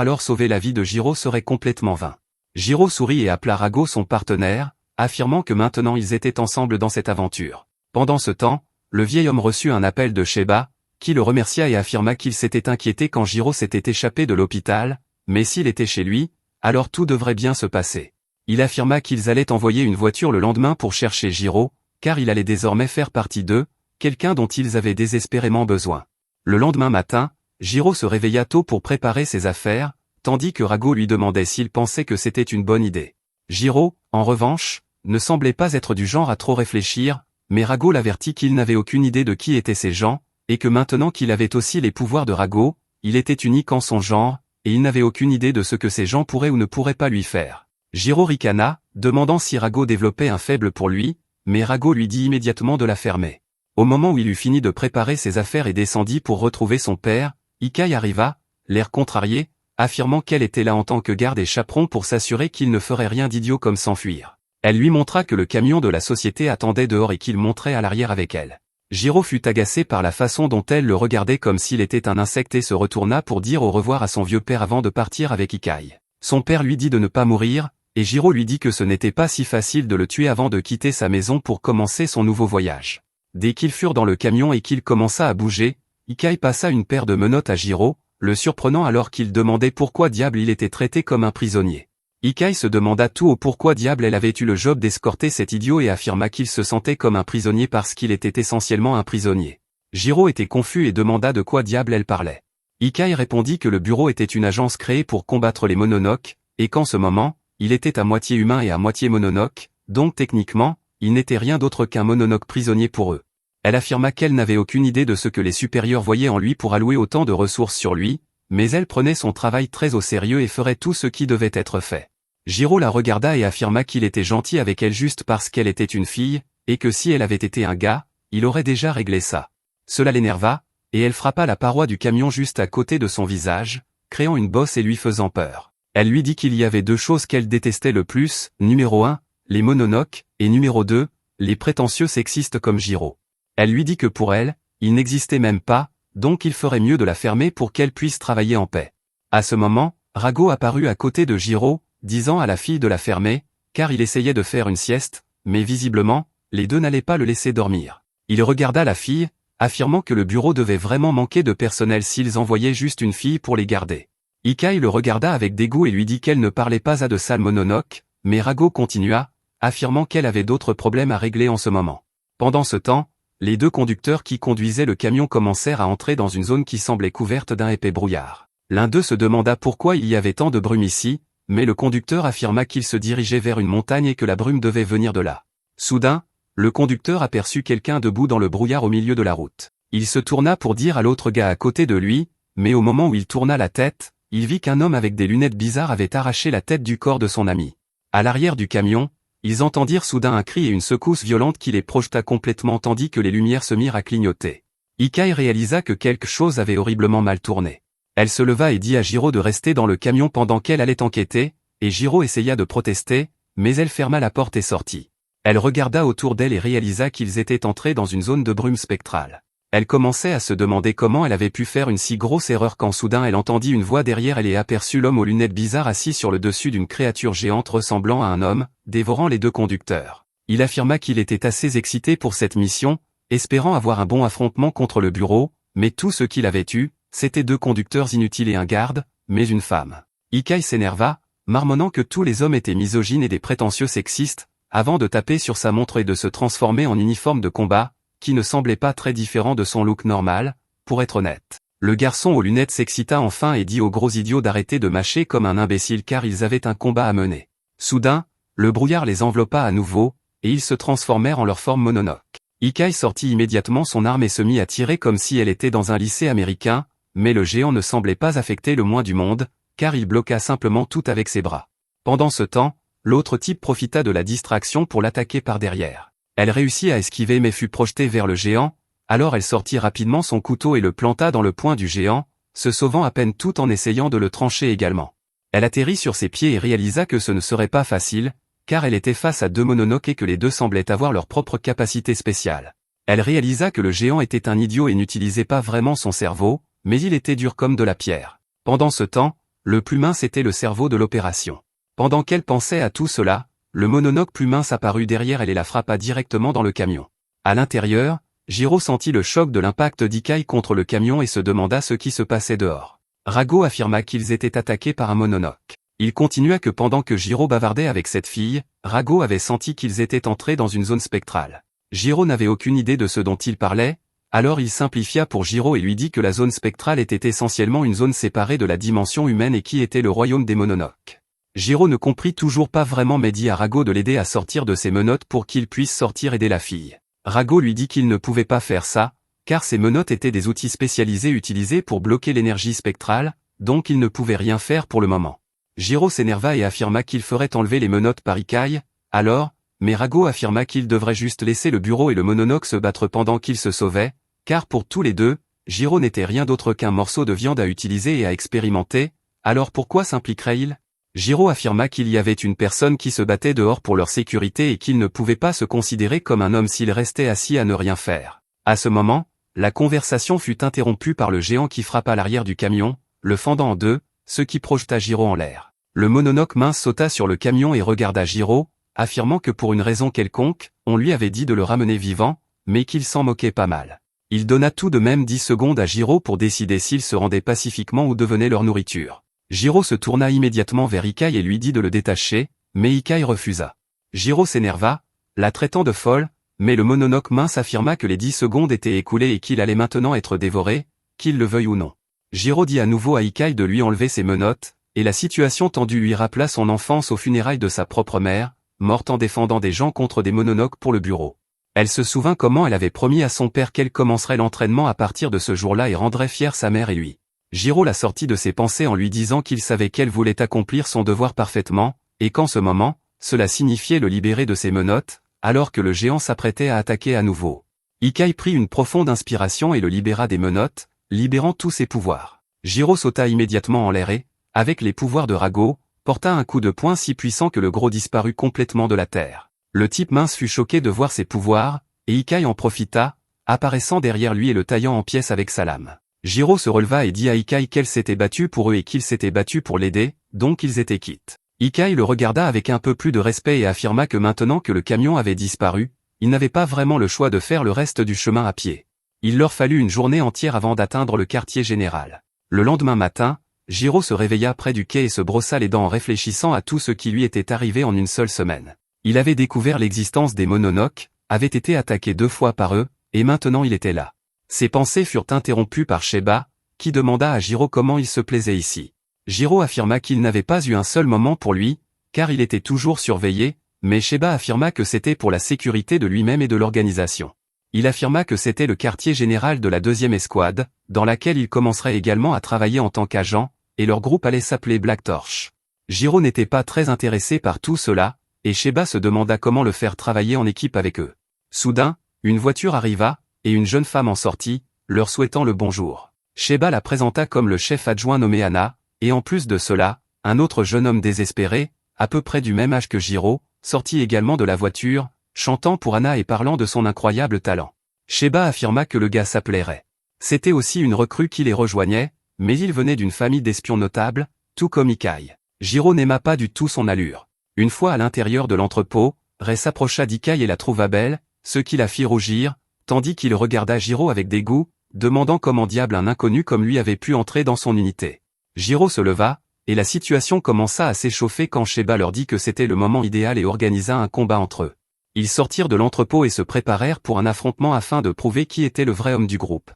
alors sauver la vie de Jiro serait complètement vain. Jiro sourit et appela Rago son partenaire, affirmant que maintenant ils étaient ensemble dans cette aventure. Pendant ce temps, le vieil homme reçut un appel de Sheba, qui le remercia et affirma qu'il s'était inquiété quand Jiro s'était échappé de l'hôpital, mais s'il était chez lui, alors tout devrait bien se passer. Il affirma qu'ils allaient envoyer une voiture le lendemain pour chercher Jiro, car il allait désormais faire partie d'eux, quelqu'un dont ils avaient désespérément besoin. Le lendemain matin, Jiro se réveilla tôt pour préparer ses affaires, tandis que Rago lui demandait s'il pensait que c'était une bonne idée. Jiro, en revanche, ne semblait pas être du genre à trop réfléchir, mais Rago l'avertit qu'il n'avait aucune idée de qui étaient ces gens, et que maintenant qu'il avait aussi les pouvoirs de Rago, il était unique en son genre, et il n'avait aucune idée de ce que ces gens pourraient ou ne pourraient pas lui faire. Jiro ricana, demandant si Rago développait un faible pour lui, mais Rago lui dit immédiatement de la fermer. Au moment où il eut fini de préparer ses affaires et descendit pour retrouver son père, Ikai arriva, l'air contrarié, affirmant qu'elle était là en tant que garde et chaperon pour s'assurer qu'il ne ferait rien d'idiot comme s'enfuir. Elle lui montra que le camion de la société attendait dehors et qu'il monterait à l'arrière avec elle. Jiro fut agacé par la façon dont elle le regardait comme s'il était un insecte et se retourna pour dire au revoir à son vieux père avant de partir avec Ikai. Son père lui dit de ne pas mourir, et Jiro lui dit que ce n'était pas si facile de le tuer avant de quitter sa maison pour commencer son nouveau voyage. Dès qu'ils furent dans le camion et qu'il commença à bouger, Ikai passa une paire de menottes à Jiro, le surprenant alors qu'il demandait pourquoi diable il était traité comme un prisonnier. Ikai se demanda tout au pourquoi diable elle avait eu le job d'escorter cet idiot et affirma qu'il se sentait comme un prisonnier parce qu'il était essentiellement un prisonnier. Jiro était confus et demanda de quoi diable elle parlait. Ikai répondit que le bureau était une agence créée pour combattre les mononoques, et qu'en ce moment, il était à moitié humain et à moitié mononoque, donc techniquement, il n'était rien d'autre qu'un mononoque prisonnier pour eux. Elle affirma qu'elle n'avait aucune idée de ce que les supérieurs voyaient en lui pour allouer autant de ressources sur lui, mais elle prenait son travail très au sérieux et ferait tout ce qui devait être fait. Jiro la regarda et affirma qu'il était gentil avec elle juste parce qu'elle était une fille, et que si elle avait été un gars, il aurait déjà réglé ça. Cela l'énerva, et elle frappa la paroi du camion juste à côté de son visage, créant une bosse et lui faisant peur. Elle lui dit qu'il y avait deux choses qu'elle détestait le plus, numéro 1, les mononoques, et numéro 2, les prétentieux sexistes comme Jiro. Elle lui dit que pour elle, il n'existait même pas, donc il ferait mieux de la fermer pour qu'elle puisse travailler en paix. À ce moment, Rago apparut à côté de Jiro, disant à la fille de la fermer, car il essayait de faire une sieste, mais visiblement, les deux n'allaient pas le laisser dormir. Il regarda la fille, affirmant que le bureau devait vraiment manquer de personnel s'ils envoyaient juste une fille pour les garder. Ikai le regarda avec dégoût et lui dit qu'elle ne parlait pas à de sales mononoques, mais Rago continua, affirmant qu'elle avait d'autres problèmes à régler en ce moment. Pendant ce temps, les deux conducteurs qui conduisaient le camion commencèrent à entrer dans une zone qui semblait couverte d'un épais brouillard. L'un d'eux se demanda pourquoi il y avait tant de brume ici, mais le conducteur affirma qu'il se dirigeait vers une montagne et que la brume devait venir de là. Soudain, le conducteur aperçut quelqu'un debout dans le brouillard au milieu de la route. Il se tourna pour dire à l'autre gars à côté de lui, mais au moment où il tourna la tête, il vit qu'un homme avec des lunettes bizarres avait arraché la tête du corps de son ami. À l'arrière du camion, ils entendirent soudain un cri et une secousse violente qui les projeta complètement tandis que les lumières se mirent à clignoter. Ikai réalisa que quelque chose avait horriblement mal tourné. Elle se leva et dit à Jiro de rester dans le camion pendant qu'elle allait enquêter, et Jiro essaya de protester, mais elle ferma la porte et sortit. Elle regarda autour d'elle et réalisa qu'ils étaient entrés dans une zone de brume spectrale. Elle commençait à se demander comment elle avait pu faire une si grosse erreur quand soudain elle entendit une voix derrière elle et aperçut l'homme aux lunettes bizarres assis sur le dessus d'une créature géante ressemblant à un homme, dévorant les deux conducteurs. Il affirma qu'il était assez excité pour cette mission, espérant avoir un bon affrontement contre le bureau, mais tout ce qu'il avait eu, c'était deux conducteurs inutiles et un garde, mais une femme. Ikai s'énerva, marmonnant que tous les hommes étaient misogynes et des prétentieux sexistes, avant de taper sur sa montre et de se transformer en uniforme de combat, qui ne semblait pas très différent de son look normal, pour être honnête. Le garçon aux lunettes s'excita enfin et dit aux gros idiots d'arrêter de mâcher comme un imbécile car ils avaient un combat à mener. Soudain, le brouillard les enveloppa à nouveau, et ils se transformèrent en leur forme mononoque. Ikai sortit immédiatement son arme et se mit à tirer comme si elle était dans un lycée américain, mais le géant ne semblait pas affecter le moins du monde, car il bloqua simplement tout avec ses bras. Pendant ce temps, l'autre type profita de la distraction pour l'attaquer par derrière. Elle réussit à esquiver mais fut projetée vers le géant, alors elle sortit rapidement son couteau et le planta dans le poing du géant, se sauvant à peine tout en essayant de le trancher également. Elle atterrit sur ses pieds et réalisa que ce ne serait pas facile, car elle était face à deux Mononoke et que les deux semblaient avoir leur propre capacité spéciale. Elle réalisa que le géant était un idiot et n'utilisait pas vraiment son cerveau, mais il était dur comme de la pierre. Pendant ce temps, le plus mince était le cerveau de l'opération. Pendant qu'elle pensait à tout cela, le Mononoke plus mince apparut derrière elle et la frappa directement dans le camion. À l'intérieur, Jiro sentit le choc de l'impact d'Ikai contre le camion et se demanda ce qui se passait dehors. Rago affirma qu'ils étaient attaqués par un Mononoke. Il continua que pendant que Jiro bavardait avec cette fille, Rago avait senti qu'ils étaient entrés dans une zone spectrale. Jiro n'avait aucune idée de ce dont il parlait, alors il simplifia pour Jiro et lui dit que la zone spectrale était essentiellement une zone séparée de la dimension humaine et qui était le royaume des Mononoke. Jiro ne comprit toujours pas vraiment mais dit à Rago de l'aider à sortir de ses menottes pour qu'il puisse sortir aider la fille. Rago lui dit qu'il ne pouvait pas faire ça, car ces menottes étaient des outils spécialisés utilisés pour bloquer l'énergie spectrale, donc il ne pouvait rien faire pour le moment. Jiro s'énerva et affirma qu'il ferait enlever les menottes par Ikai, alors, mais Rago affirma qu'il devrait juste laisser le bureau et le Mononoke se battre pendant qu'ils se sauvaient, car pour tous les deux, Jiro n'était rien d'autre qu'un morceau de viande à utiliser et à expérimenter, alors pourquoi s'impliquerait-il? Jiro affirma qu'il y avait une personne qui se battait dehors pour leur sécurité et qu'il ne pouvait pas se considérer comme un homme s'il restait assis à ne rien faire. À ce moment, la conversation fut interrompue par le géant qui frappa l'arrière du camion, le fendant en deux, ce qui projeta Jiro en l'air. Le Mononoke mince sauta sur le camion et regarda Jiro, affirmant que pour une raison quelconque, on lui avait dit de le ramener vivant, mais qu'il s'en moquait pas mal. Il donna tout de même 10 secondes à Jiro pour décider s'il se rendait pacifiquement ou devenait leur nourriture. Jiro se tourna immédiatement vers Ikai et lui dit de le détacher, mais Ikai refusa. Jiro s'énerva, la traitant de folle, mais le Mononoke mince affirma que les 10 secondes étaient écoulées et qu'il allait maintenant être dévoré, qu'il le veuille ou non. Jiro dit à nouveau à Ikai de lui enlever ses menottes, et la situation tendue lui rappela son enfance aux funérailles de sa propre mère, morte en défendant des gens contre des Mononoke pour le bureau. Elle se souvint comment elle avait promis à son père qu'elle commencerait l'entraînement à partir de ce jour-là et rendrait fière sa mère et lui. Jiro la sortit de ses pensées en lui disant qu'il savait qu'elle voulait accomplir son devoir parfaitement, et qu'en ce moment, cela signifiait le libérer de ses menottes, alors que le géant s'apprêtait à attaquer à nouveau. Ikai prit une profonde inspiration et le libéra des menottes, libérant tous ses pouvoirs. Jiro sauta immédiatement en l'air et, avec les pouvoirs de Rago, porta un coup de poing si puissant que le gros disparut complètement de la terre. Le type mince fut choqué de voir ses pouvoirs, et Ikai en profita, apparaissant derrière lui et le taillant en pièces avec sa lame. Jiro se releva et dit à Ikai qu'elle s'était battue pour eux et qu'il s'était battu pour l'aider, donc ils étaient quittes. Ikai le regarda avec un peu plus de respect et affirma que maintenant que le camion avait disparu, il n'avait pas vraiment le choix de faire le reste du chemin à pied. Il leur fallut une journée entière avant d'atteindre le quartier général. Le lendemain matin, Jiro se réveilla près du quai et se brossa les dents en réfléchissant à tout ce qui lui était arrivé en une seule semaine. Il avait découvert l'existence des Mononoke, avait été attaqué 2 fois par eux, et maintenant il était là. Ses pensées furent interrompues par Sheba, qui demanda à Jiro comment il se plaisait ici. Jiro affirma qu'il n'avait pas eu un seul moment pour lui, car il était toujours surveillé, mais Sheba affirma que c'était pour la sécurité de lui-même et de l'organisation. Il affirma que c'était le quartier général de la 2e escouade, dans laquelle il commencerait également à travailler en tant qu'agent, et leur groupe allait s'appeler Black Torch. Jiro n'était pas très intéressé par tout cela, et Sheba se demanda comment le faire travailler en équipe avec eux. Soudain, une voiture arriva, et une jeune femme en sortit, leur souhaitant le bonjour. Sheba la présenta comme le chef adjoint nommé Anna, et en plus de cela, un autre jeune homme désespéré, à peu près du même âge que Jiro, sortit également de la voiture, chantant pour Anna et parlant de son incroyable talent. Sheba affirma que le gars s'appelait Ray. C'était aussi une recrue qui les rejoignait, mais il venait d'une famille d'espions notables, tout comme Ikai. Jiro n'aima pas du tout son allure. Une fois à l'intérieur de l'entrepôt, Ray s'approcha d'Ikai et la trouva belle, ce qui la fit rougir, tandis qu'il regarda Jiro avec dégoût, demandant comment diable un inconnu comme lui avait pu entrer dans son unité. Jiro se leva, et la situation commença à s'échauffer quand Sheba leur dit que c'était le moment idéal et organisa un combat entre eux. Ils sortirent de l'entrepôt et se préparèrent pour un affrontement afin de prouver qui était le vrai homme du groupe.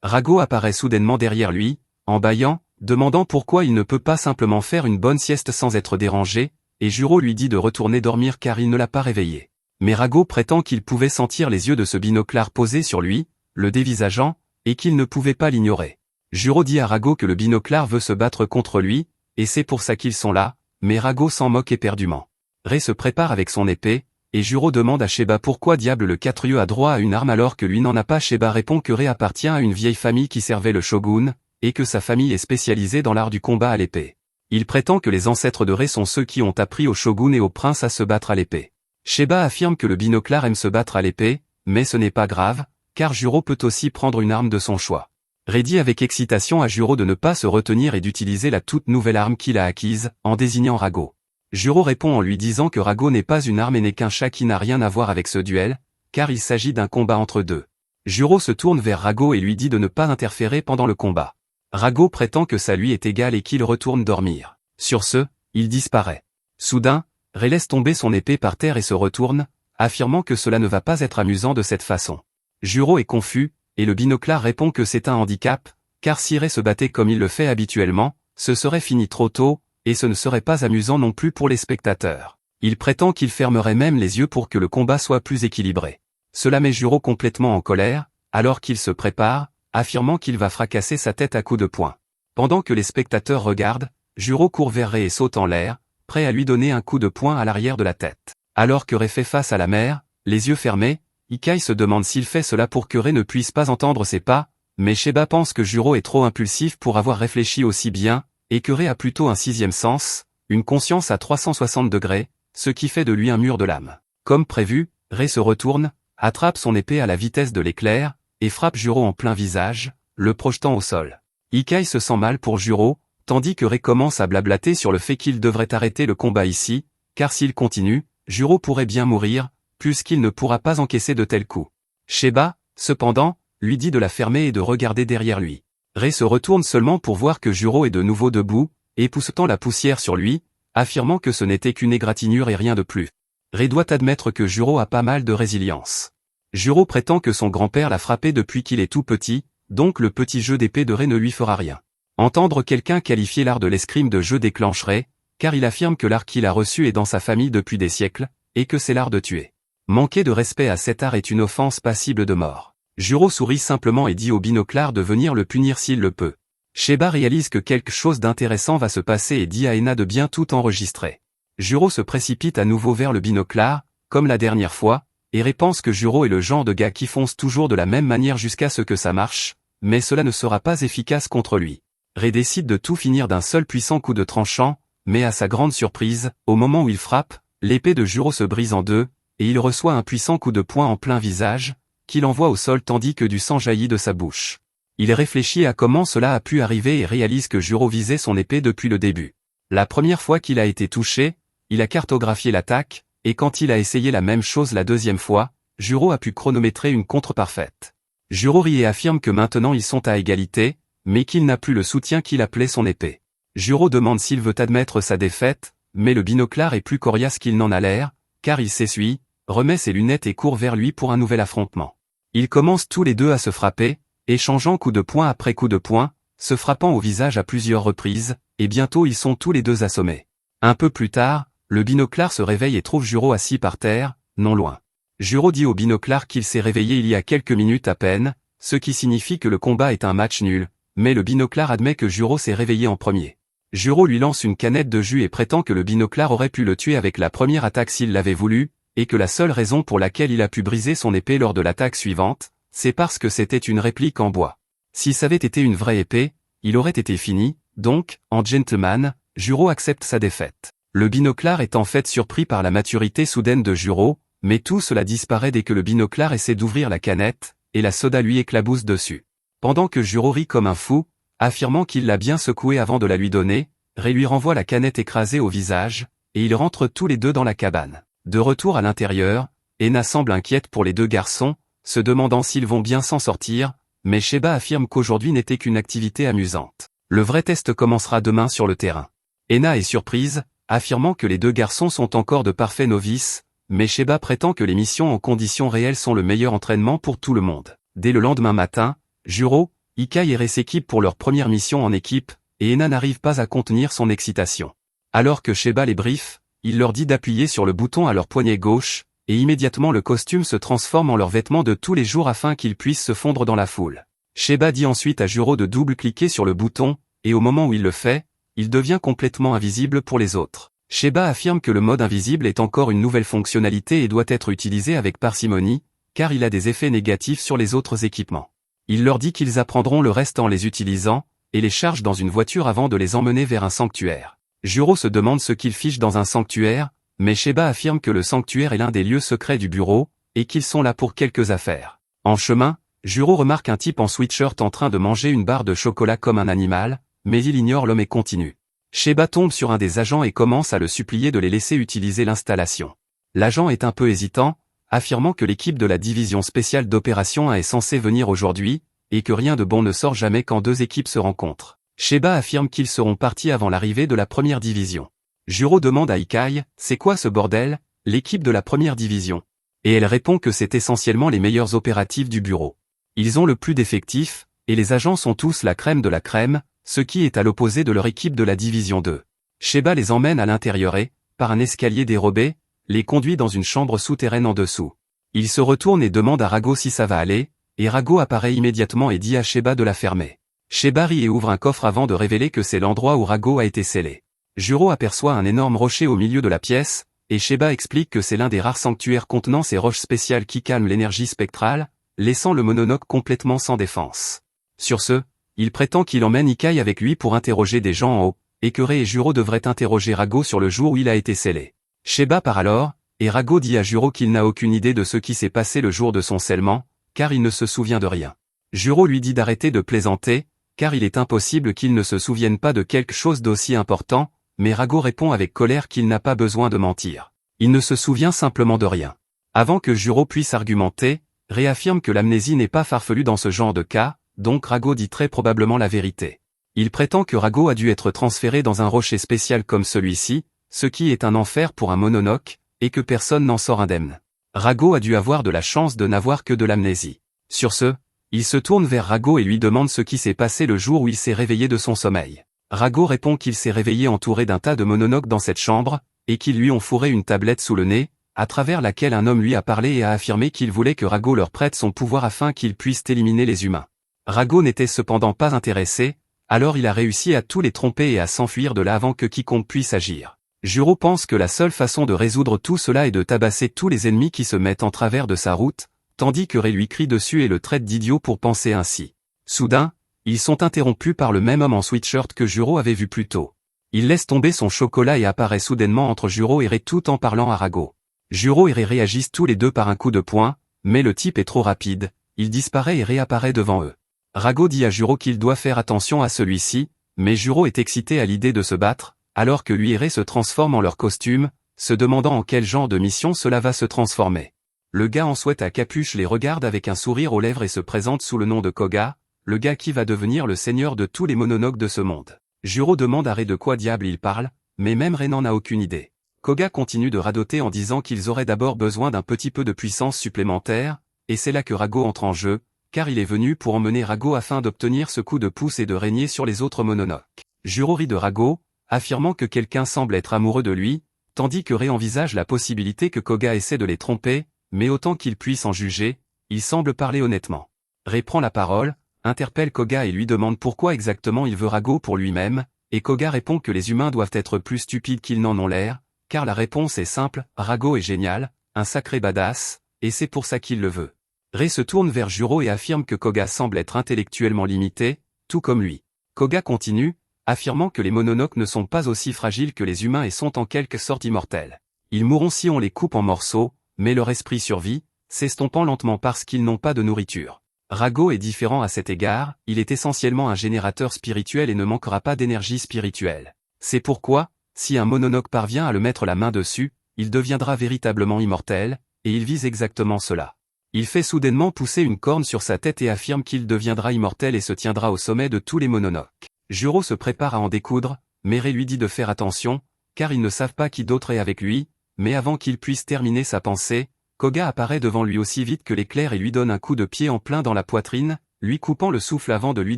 Rago apparaît soudainement derrière lui, en bâillant, demandant pourquoi il ne peut pas simplement faire une bonne sieste sans être dérangé, et Jiro lui dit de retourner dormir car il ne l'a pas réveillé. Mais Rago prétend qu'il pouvait sentir les yeux de ce binoclard posé sur lui, le dévisageant, et qu'il ne pouvait pas l'ignorer. Jiro dit à Rago que le binoclard veut se battre contre lui, et c'est pour ça qu'ils sont là, mais Rago s'en moque éperdument. Ray se prépare avec son épée, et Jiro demande à Sheba pourquoi diable le 4e a droit à une arme alors que lui n'en a pas. Sheba répond que Ray appartient à une vieille famille qui servait le shogun, et que sa famille est spécialisée dans l'art du combat à l'épée. Il prétend que les ancêtres de Rei sont ceux qui ont appris au shogun et au prince à se battre à l'épée. Sheba affirme que le binoclard aime se battre à l'épée, mais ce n'est pas grave, car Juro peut aussi prendre une arme de son choix. Rei dit avec excitation à Juro de ne pas se retenir et d'utiliser la toute nouvelle arme qu'il a acquise, en désignant Rago. Juro répond en lui disant que Rago n'est pas une arme et n'est qu'un chat qui n'a rien à voir avec ce duel, car il s'agit d'un combat entre deux. Juro se tourne vers Rago et lui dit de ne pas interférer pendant le combat. Rago prétend que ça lui est égal et qu'il retourne dormir. Sur ce, il disparaît. Soudain, Rei laisse tomber son épée par terre et se retourne, affirmant que cela ne va pas être amusant de cette façon. Juro est confus, et le binoclard répond que c'est un handicap, car si Rei se battait comme il le fait habituellement, ce serait fini trop tôt, et ce ne serait pas amusant non plus pour les spectateurs. Il prétend qu'il fermerait même les yeux pour que le combat soit plus équilibré. Cela met Juro complètement en colère, alors qu'il se prépare, affirmant qu'il va fracasser sa tête à coups de poing. Pendant que les spectateurs regardent, Juro court vers Rei et saute en l'air, prêt à lui donner un coup de poing à l'arrière de la tête. Alors que Rei fait face à la mer, les yeux fermés, Ikai se demande s'il fait cela pour que Rei ne puisse pas entendre ses pas, mais Sheba pense que Juro est trop impulsif pour avoir réfléchi aussi bien, et que Rei a plutôt un sixième sens, une conscience à 360 degrés, ce qui fait de lui un mur de l'âme. Comme prévu, Rei se retourne, attrape son épée à la vitesse de l'éclair, et frappe Juro en plein visage, le projetant au sol. Ikai se sent mal pour Juro, tandis que Rei commence à blablater sur le fait qu'il devrait arrêter le combat ici, car s'il continue, Juro pourrait bien mourir, puisqu'il ne pourra pas encaisser de tels coups. Sheba, cependant, lui dit de la fermer et de regarder derrière lui. Rei se retourne seulement pour voir que Juro est de nouveau debout, époussetant la poussière sur lui, affirmant que ce n'était qu'une égratignure et rien de plus. Rei doit admettre que Juro a pas mal de résilience. Juro prétend que son grand-père l'a frappé depuis qu'il est tout petit, donc le petit jeu d'épée de Rei ne lui fera rien. Entendre quelqu'un qualifier l'art de l'escrime de jeu déclencherait, car il affirme que l'art qu'il a reçu est dans sa famille depuis des siècles, et que c'est l'art de tuer. Manquer de respect à cet art est une offense passible de mort. Juro sourit simplement et dit au binoclard de venir le punir s'il le peut. Sheba réalise que quelque chose d'intéressant va se passer et dit à Ena de bien tout enregistrer. Juro se précipite à nouveau vers le binoclard, comme la dernière fois, et Rei pense que Juro est le genre de gars qui fonce toujours de la même manière jusqu'à ce que ça marche, mais cela ne sera pas efficace contre lui. Rei décide de tout finir d'un seul puissant coup de tranchant, mais à sa grande surprise, au moment où il frappe, l'épée de Juro se brise en deux, et il reçoit un puissant coup de poing en plein visage, qu'il envoie au sol tandis que du sang jaillit de sa bouche. Il réfléchit à comment cela a pu arriver et réalise que Juro visait son épée depuis le début. La première fois qu'il a été touché, il a cartographié l'attaque, et quand il a essayé la même chose la deuxième fois, Juro a pu chronométrer une contre parfaite. Juro rit et affirme que maintenant ils sont à égalité, mais qu'il n'a plus le soutien qu'il appelait son épée. Juro demande s'il veut admettre sa défaite, mais le binoclard est plus coriace qu'il n'en a l'air, car il s'essuie, remet ses lunettes et court vers lui pour un nouvel affrontement. Ils commencent tous les deux à se frapper, échangeant coup de poing après coup de poing, se frappant au visage à plusieurs reprises, et bientôt ils sont tous les deux assommés. Un peu plus tard, le binoclard se réveille et trouve Juro assis par terre, non loin. Juro dit au binoclard qu'il s'est réveillé il y a quelques minutes à peine, ce qui signifie que le combat est un match nul, mais le binoclard admet que Juro s'est réveillé en premier. Juro lui lance une canette de jus et prétend que le binoclard aurait pu le tuer avec la première attaque s'il l'avait voulu, et que la seule raison pour laquelle il a pu briser son épée lors de l'attaque suivante, c'est parce que c'était une réplique en bois. Si ça avait été une vraie épée, il aurait été fini, donc, en gentleman, Juro accepte sa défaite. Le binoclard est en fait surpris par la maturité soudaine de Juro, mais tout cela disparaît dès que le binoclard essaie d'ouvrir la canette, et la soda lui éclabousse dessus. Pendant que Juro rit comme un fou, affirmant qu'il l'a bien secouée avant de la lui donner, Rei lui renvoie la canette écrasée au visage, et ils rentrent tous les deux dans la cabane. De retour à l'intérieur, Ena semble inquiète pour les deux garçons, se demandant s'ils vont bien s'en sortir, mais Sheba affirme qu'aujourd'hui n'était qu'une activité amusante. Le vrai test commencera demain sur le terrain. Ena est surprise, affirmant que les deux garçons sont encore de parfaits novices, mais Sheba prétend que les missions en conditions réelles sont le meilleur entraînement pour tout le monde. Dès le lendemain matin, Juro, Ikai et Rei s'équipent pour leur première mission en équipe, et Ena n'arrive pas à contenir son excitation. Alors que Sheba les briefe, il leur dit d'appuyer sur le bouton à leur poignet gauche, et immédiatement le costume se transforme en leurs vêtements de tous les jours afin qu'ils puissent se fondre dans la foule. Sheba dit ensuite à Juro de double-cliquer sur le bouton, et au moment où il le fait, il devient complètement invisible pour les autres. Sheba affirme que le mode invisible est encore une nouvelle fonctionnalité et doit être utilisé avec parcimonie, car il a des effets négatifs sur les autres équipements. Il leur dit qu'ils apprendront le reste en les utilisant, et les charge dans une voiture avant de les emmener vers un sanctuaire. Juro se demande ce qu'il fiche dans un sanctuaire, mais Sheba affirme que le sanctuaire est l'un des lieux secrets du bureau, et qu'ils sont là pour quelques affaires. En chemin, Juro remarque un type en sweatshirt en train de manger une barre de chocolat comme un animal, mais il ignore l'homme et continue. Sheba tombe sur un des agents et commence à le supplier de les laisser utiliser l'installation. L'agent est un peu hésitant, affirmant que l'équipe de la division spéciale d'opération 1 est censée venir aujourd'hui, et que rien de bon ne sort jamais quand deux équipes se rencontrent. Sheba affirme qu'ils seront partis avant l'arrivée de la première division. Juro demande à Ikai, c'est quoi ce bordel, l'équipe de la première division? Et elle répond que c'est essentiellement les meilleurs opératifs du bureau. Ils ont le plus d'effectifs, et les agents sont tous la crème de la crème, ce qui est à l'opposé de leur équipe de la division 2. Sheba les emmène à l'intérieur et, par un escalier dérobé, les conduit dans une chambre souterraine en dessous. Il se retourne et demande à Rago si ça va aller, et Rago apparaît immédiatement et dit à Sheba de la fermer. Sheba rit et ouvre un coffre avant de révéler que c'est l'endroit où Rago a été scellé. Juro aperçoit un énorme rocher au milieu de la pièce, et Sheba explique que c'est l'un des rares sanctuaires contenant ces roches spéciales qui calment l'énergie spectrale, laissant le mononoke complètement sans défense. Sur ce, il prétend qu'il emmène Ikai avec lui pour interroger des gens en haut, et que Rei et Juro devraient interroger Rago sur le jour où il a été scellé. Sheba part alors, et Rago dit à Juro qu'il n'a aucune idée de ce qui s'est passé le jour de son scellement, car il ne se souvient de rien. Juro lui dit d'arrêter de plaisanter, car il est impossible qu'il ne se souvienne pas de quelque chose d'aussi important, mais Rago répond avec colère qu'il n'a pas besoin de mentir. Il ne se souvient simplement de rien. Avant que Juro puisse argumenter, Rei affirme que l'amnésie n'est pas farfelue dans ce genre de cas, donc Rago dit très probablement la vérité. Il prétend que Rago a dû être transféré dans un rocher spécial comme celui-ci, ce qui est un enfer pour un mononoke, et que personne n'en sort indemne. Rago a dû avoir de la chance de n'avoir que de l'amnésie. Sur ce, il se tourne vers Rago et lui demande ce qui s'est passé le jour où il s'est réveillé de son sommeil. Rago répond qu'il s'est réveillé entouré d'un tas de mononoke dans cette chambre, et qu'ils lui ont fourré une tablette sous le nez, à travers laquelle un homme lui a parlé et a affirmé qu'il voulait que Rago leur prête son pouvoir afin qu'ils puissent éliminer les humains. Rago n'était cependant pas intéressé, alors il a réussi à tous les tromper et à s'enfuir de là avant que quiconque puisse agir. Juro pense que la seule façon de résoudre tout cela est de tabasser tous les ennemis qui se mettent en travers de sa route, tandis que Rei lui crie dessus et le traite d'idiot pour penser ainsi. Soudain, ils sont interrompus par le même homme en sweatshirt que Juro avait vu plus tôt. Il laisse tomber son chocolat et apparaît soudainement entre Juro et Rei tout en parlant à Rago. Juro et Rei réagissent tous les deux par un coup de poing, mais le type est trop rapide, il disparaît et réapparaît devant eux. Rago dit à Juro qu'il doit faire attention à celui-ci, mais Juro est excité à l'idée de se battre, alors que lui et Rei se transforment en leur costume, se demandant en quel genre de mission cela va se transformer. Le gars en sweat à capuche les regarde avec un sourire aux lèvres et se présente sous le nom de Koga, le gars qui va devenir le seigneur de tous les mononoke de ce monde. Juro demande à Rei de quoi diable il parle, mais même Rei n'en a aucune idée. Koga continue de radoter en disant qu'ils auraient d'abord besoin d'un petit peu de puissance supplémentaire, et c'est là que Rago entre en jeu, car il est venu pour emmener Rago afin d'obtenir ce coup de pouce et de régner sur les autres mononoke. Juro rit de Rago, affirmant que quelqu'un semble être amoureux de lui, tandis que Rei envisage la possibilité que Koga essaie de les tromper, mais autant qu'il puisse en juger, il semble parler honnêtement. Rei prend la parole, interpelle Koga et lui demande pourquoi exactement il veut Rago pour lui-même, et Koga répond que les humains doivent être plus stupides qu'ils n'en ont l'air, car la réponse est simple, Rago est génial, un sacré badass, et c'est pour ça qu'il le veut. Rei se tourne vers Juro et affirme que Koga semble être intellectuellement limité, tout comme lui. Koga continue, affirmant que les mononoke ne sont pas aussi fragiles que les humains et sont en quelque sorte immortels. Ils mourront si on les coupe en morceaux, mais leur esprit survit, s'estompant lentement parce qu'ils n'ont pas de nourriture. Rago est différent à cet égard, il est essentiellement un générateur spirituel et ne manquera pas d'énergie spirituelle. C'est pourquoi, si un mononoke parvient à le mettre la main dessus, il deviendra véritablement immortel, et il vise exactement cela. Il fait soudainement pousser une corne sur sa tête et affirme qu'il deviendra immortel et se tiendra au sommet de tous les mononoke. Juro se prépare à en découdre, mais Rei lui dit de faire attention, car ils ne savent pas qui d'autre est avec lui, mais avant qu'il puisse terminer sa pensée, Koga apparaît devant lui aussi vite que l'éclair et lui donne un coup de pied en plein dans la poitrine, lui coupant le souffle avant de lui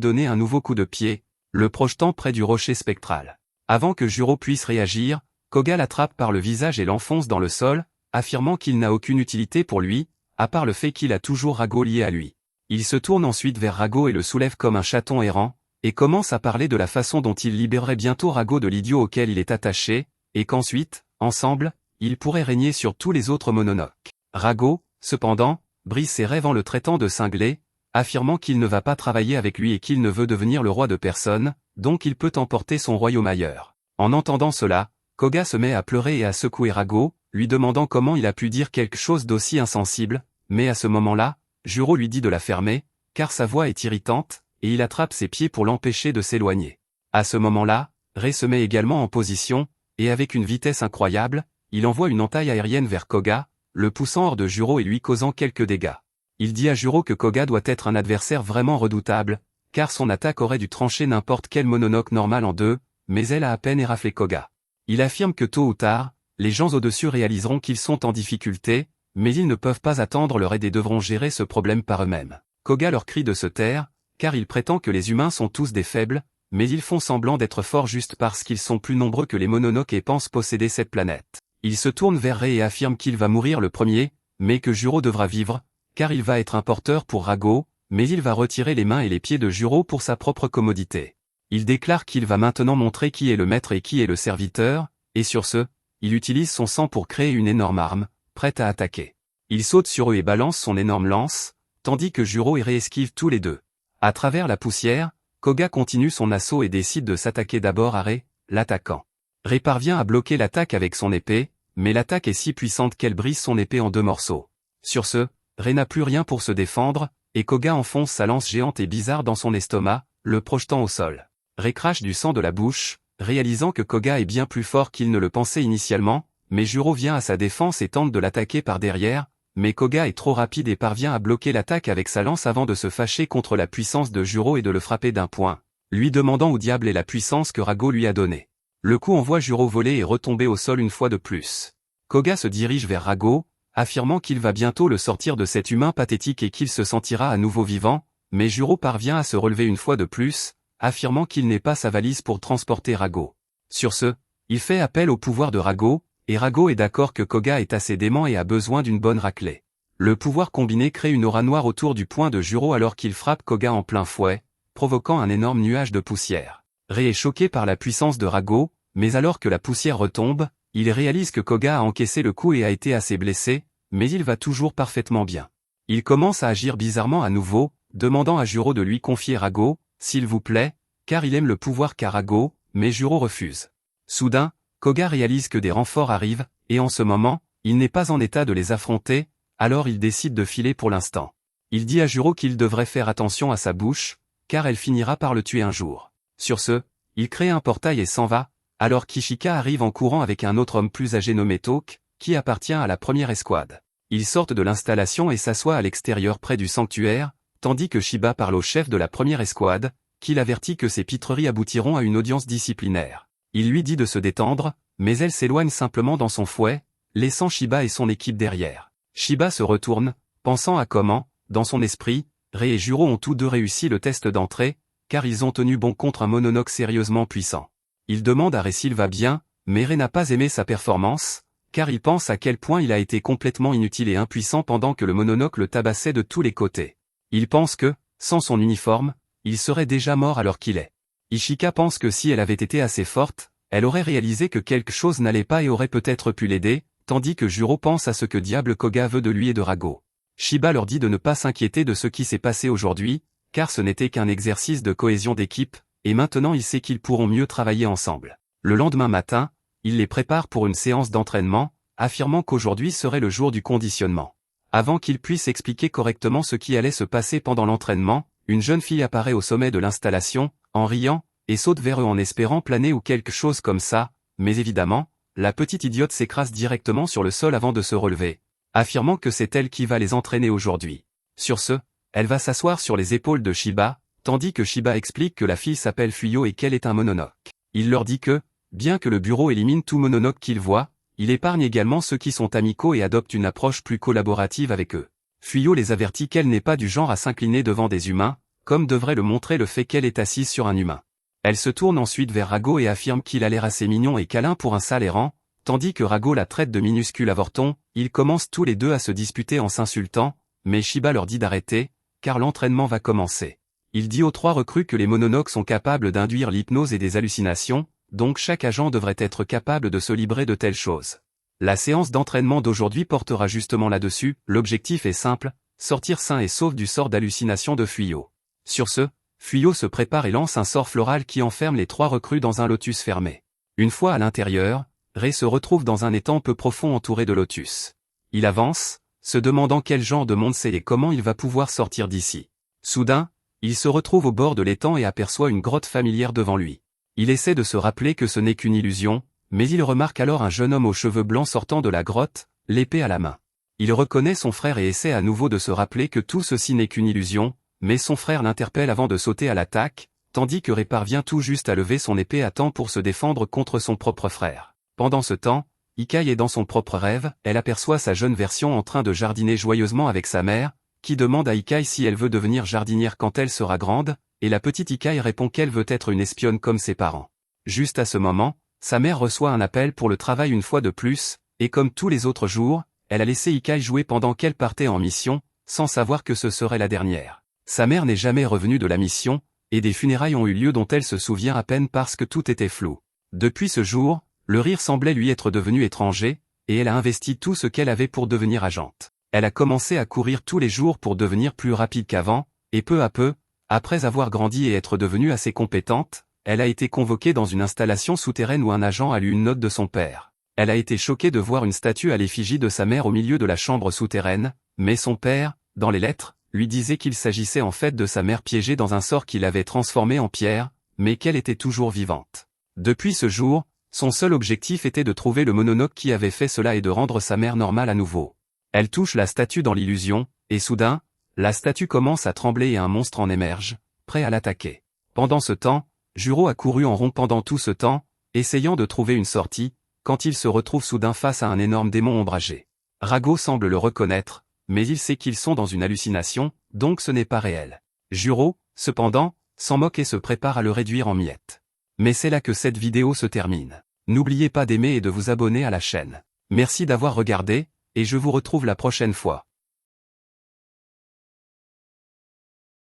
donner un nouveau coup de pied, le projetant près du rocher spectral. Avant que Juro puisse réagir, Koga l'attrape par le visage et l'enfonce dans le sol, affirmant qu'il n'a aucune utilité pour lui, à part le fait qu'il a toujours Rago lié à lui. Il se tourne ensuite vers Rago et le soulève comme un chaton errant, et commence à parler de la façon dont il libérerait bientôt Rago de l'idiot auquel il est attaché, et qu'ensuite, ensemble, ils pourraient régner sur tous les autres mononoke. Rago, cependant, brise ses rêves en le traitant de cinglé, affirmant qu'il ne va pas travailler avec lui et qu'il ne veut devenir le roi de personne, donc il peut emporter son royaume ailleurs. En entendant cela, Koga se met à pleurer et à secouer Rago, lui demandant comment il a pu dire quelque chose d'aussi insensible, mais à ce moment-là, Juro lui dit de la fermer, car sa voix est irritante, et il attrape ses pieds pour l'empêcher de s'éloigner. À ce moment-là, Rei se met également en position, et avec une vitesse incroyable, il envoie une entaille aérienne vers Koga, le poussant hors de Juro et lui causant quelques dégâts. Il dit à Juro que Koga doit être un adversaire vraiment redoutable, car son attaque aurait dû trancher n'importe quel Mononoke normal en deux, mais elle a à peine éraflé Koga. Il affirme que tôt ou tard, les gens au-dessus réaliseront qu'ils sont en difficulté, mais ils ne peuvent pas attendre leur aide et devront gérer ce problème par eux-mêmes. Koga leur crie de se taire, car il prétend que les humains sont tous des faibles, mais ils font semblant d'être forts juste parce qu'ils sont plus nombreux que les Mononoke et pensent posséder cette planète. Il se tourne vers Rei et affirme qu'il va mourir le premier, mais que Juro devra vivre, car il va être un porteur pour Rago, mais il va retirer les mains et les pieds de Juro pour sa propre commodité. Il déclare qu'il va maintenant montrer qui est le maître et qui est le serviteur, et sur ce, il utilise son sang pour créer une énorme arme, prête à attaquer. Il saute sur eux et balance son énorme lance, tandis que Juro et Rei esquivent tous les deux. À travers la poussière, Koga continue son assaut et décide de s'attaquer d'abord à Rei, l'attaquant. Rei parvient à bloquer l'attaque avec son épée, mais l'attaque est si puissante qu'elle brise son épée en deux morceaux. Sur ce, Rei n'a plus rien pour se défendre, et Koga enfonce sa lance géante et bizarre dans son estomac, le projetant au sol. Rei crache du sang de la bouche, réalisant que Koga est bien plus fort qu'il ne le pensait initialement, mais Juro vient à sa défense et tente de l'attaquer par derrière, mais Koga est trop rapide et parvient à bloquer l'attaque avec sa lance avant de se fâcher contre la puissance de Juro et de le frapper d'un poing, lui demandant où diable est la puissance que Rago lui a donnée. Le coup envoie Juro voler et retomber au sol une fois de plus. Koga se dirige vers Rago, affirmant qu'il va bientôt le sortir de cet humain pathétique et qu'il se sentira à nouveau vivant, mais Juro parvient à se relever une fois de plus, affirmant qu'il n'est pas sa valise pour transporter Rago. Sur ce, il fait appel au pouvoir de Rago, et Rago est d'accord que Koga est assez dément et a besoin d'une bonne raclée. Le pouvoir combiné crée une aura noire autour du poing de Juro alors qu'il frappe Koga en plein fouet, provoquant un énorme nuage de poussière. Rei est choqué par la puissance de Rago, mais alors que la poussière retombe, il réalise que Koga a encaissé le coup et a été assez blessé, mais il va toujours parfaitement bien. Il commence à agir bizarrement à nouveau, demandant à Juro de lui confier Rago, s'il vous plaît, car il aime le pouvoir qu'a Rago, mais Juro refuse. Soudain, Koga réalise que des renforts arrivent, et en ce moment, il n'est pas en état de les affronter, alors il décide de filer pour l'instant. Il dit à Juro qu'il devrait faire attention à sa bouche, car elle finira par le tuer un jour. Sur ce, il crée un portail et s'en va, alors qu'Ishika arrive en courant avec un autre homme plus âgé nommé Toke, qui appartient à la première escouade. Ils sortent de l'installation et s'assoient à l'extérieur près du sanctuaire, tandis que Shiba parle au chef de la première escouade, qui l'avertit que ses pitreries aboutiront à une audience disciplinaire. Il lui dit de se détendre, mais elle s'éloigne simplement dans son fouet, laissant Shiba et son équipe derrière. Shiba se retourne, pensant à comment, dans son esprit, Rei et Juro ont tous deux réussi le test d'entrée, car ils ont tenu bon contre un Mononoke sérieusement puissant. Il demande à Rei s'il va bien, mais Rei n'a pas aimé sa performance, car il pense à quel point il a été complètement inutile et impuissant pendant que le Mononoke le tabassait de tous les côtés. Il pense que, sans son uniforme, il serait déjà mort alors qu'il est. Ishika pense que si elle avait été assez forte, elle aurait réalisé que quelque chose n'allait pas et aurait peut-être pu l'aider, tandis que Juro pense à ce que diable Koga veut de lui et de Rago. Shiba leur dit de ne pas s'inquiéter de ce qui s'est passé aujourd'hui, car ce n'était qu'un exercice de cohésion d'équipe, et maintenant il sait qu'ils pourront mieux travailler ensemble. Le lendemain matin, il les prépare pour une séance d'entraînement, affirmant qu'aujourd'hui serait le jour du conditionnement. Avant qu'ils puissent expliquer correctement ce qui allait se passer pendant l'entraînement, une jeune fille apparaît au sommet de l'installation, en riant, et saute vers eux en espérant planer ou quelque chose comme ça, mais évidemment, la petite idiote s'écrase directement sur le sol avant de se relever, affirmant que c'est elle qui va les entraîner aujourd'hui. Sur ce, elle va s'asseoir sur les épaules de Shiba, tandis que Shiba explique que la fille s'appelle Fuyo et qu'elle est un Mononoke. Il leur dit que, bien que le bureau élimine tout Mononoke qu'il voit, il épargne également ceux qui sont amicaux et adopte une approche plus collaborative avec eux. Fuyo les avertit qu'elle n'est pas du genre à s'incliner devant des humains, comme devrait le montrer le fait qu'elle est assise sur un humain. Elle se tourne ensuite vers Rago et affirme qu'il a l'air assez mignon et câlin pour un sale errant, tandis que Rago la traite de minuscule avorton. Ils commencent tous les deux à se disputer en s'insultant, mais Shiba leur dit d'arrêter, car l'entraînement va commencer. Il dit aux trois recrues que les Mononoke sont capables d'induire l'hypnose et des hallucinations, donc chaque agent devrait être capable de se libérer de telles choses. La séance d'entraînement d'aujourd'hui portera justement là-dessus. L'objectif est simple, sortir sain et sauf du sort d'hallucination de Fuyo. Sur ce, Fuyo se prépare et lance un sort floral qui enferme les trois recrues dans un lotus fermé. Une fois à l'intérieur, Ray se retrouve dans un étang peu profond entouré de lotus. Il avance, se demandant quel genre de monde c'est et comment il va pouvoir sortir d'ici. Soudain, il se retrouve au bord de l'étang et aperçoit une grotte familière devant lui. Il essaie de se rappeler que ce n'est qu'une illusion, mais il remarque alors un jeune homme aux cheveux blancs sortant de la grotte, l'épée à la main. Il reconnaît son frère et essaie à nouveau de se rappeler que tout ceci n'est qu'une illusion, mais son frère l'interpelle avant de sauter à l'attaque, tandis que Ray parvient tout juste à lever son épée à temps pour se défendre contre son propre frère. Pendant ce temps, Ikai est dans son propre rêve, elle aperçoit sa jeune version en train de jardiner joyeusement avec sa mère, qui demande à Ikai si elle veut devenir jardinière quand elle sera grande, et la petite Ikai répond qu'elle veut être une espionne comme ses parents. Juste à ce moment, sa mère reçoit un appel pour le travail une fois de plus, et comme tous les autres jours, elle a laissé Ikai jouer pendant qu'elle partait en mission, sans savoir que ce serait la dernière. Sa mère n'est jamais revenue de la mission, et des funérailles ont eu lieu dont elle se souvient à peine parce que tout était flou. Depuis ce jour, le rire semblait lui être devenu étranger, et elle a investi tout ce qu'elle avait pour devenir agente. Elle a commencé à courir tous les jours pour devenir plus rapide qu'avant, et peu à peu, après avoir grandi et être devenue assez compétente, elle a été convoquée dans une installation souterraine où un agent a lu une note de son père. Elle a été choquée de voir une statue à l'effigie de sa mère au milieu de la chambre souterraine, mais son père, dans les lettres, lui disait qu'il s'agissait en fait de sa mère piégée dans un sort qui l'avait transformée en pierre, mais qu'elle était toujours vivante. Depuis ce jour, son seul objectif était de trouver le mononoke qui avait fait cela et de rendre sa mère normale à nouveau. Elle touche la statue dans l'illusion, et soudain, la statue commence à trembler et un monstre en émerge, prêt à l'attaquer. Pendant ce temps, Juro a couru en rond pendant tout ce temps, essayant de trouver une sortie, quand il se retrouve soudain face à un énorme démon ombragé. Rago semble le reconnaître, mais il sait qu'ils sont dans une hallucination, donc ce n'est pas réel. Juro, cependant, s'en moque et se prépare à le réduire en miettes. Mais c'est là que cette vidéo se termine. N'oubliez pas d'aimer et de vous abonner à la chaîne. Merci d'avoir regardé, et je vous retrouve la prochaine fois.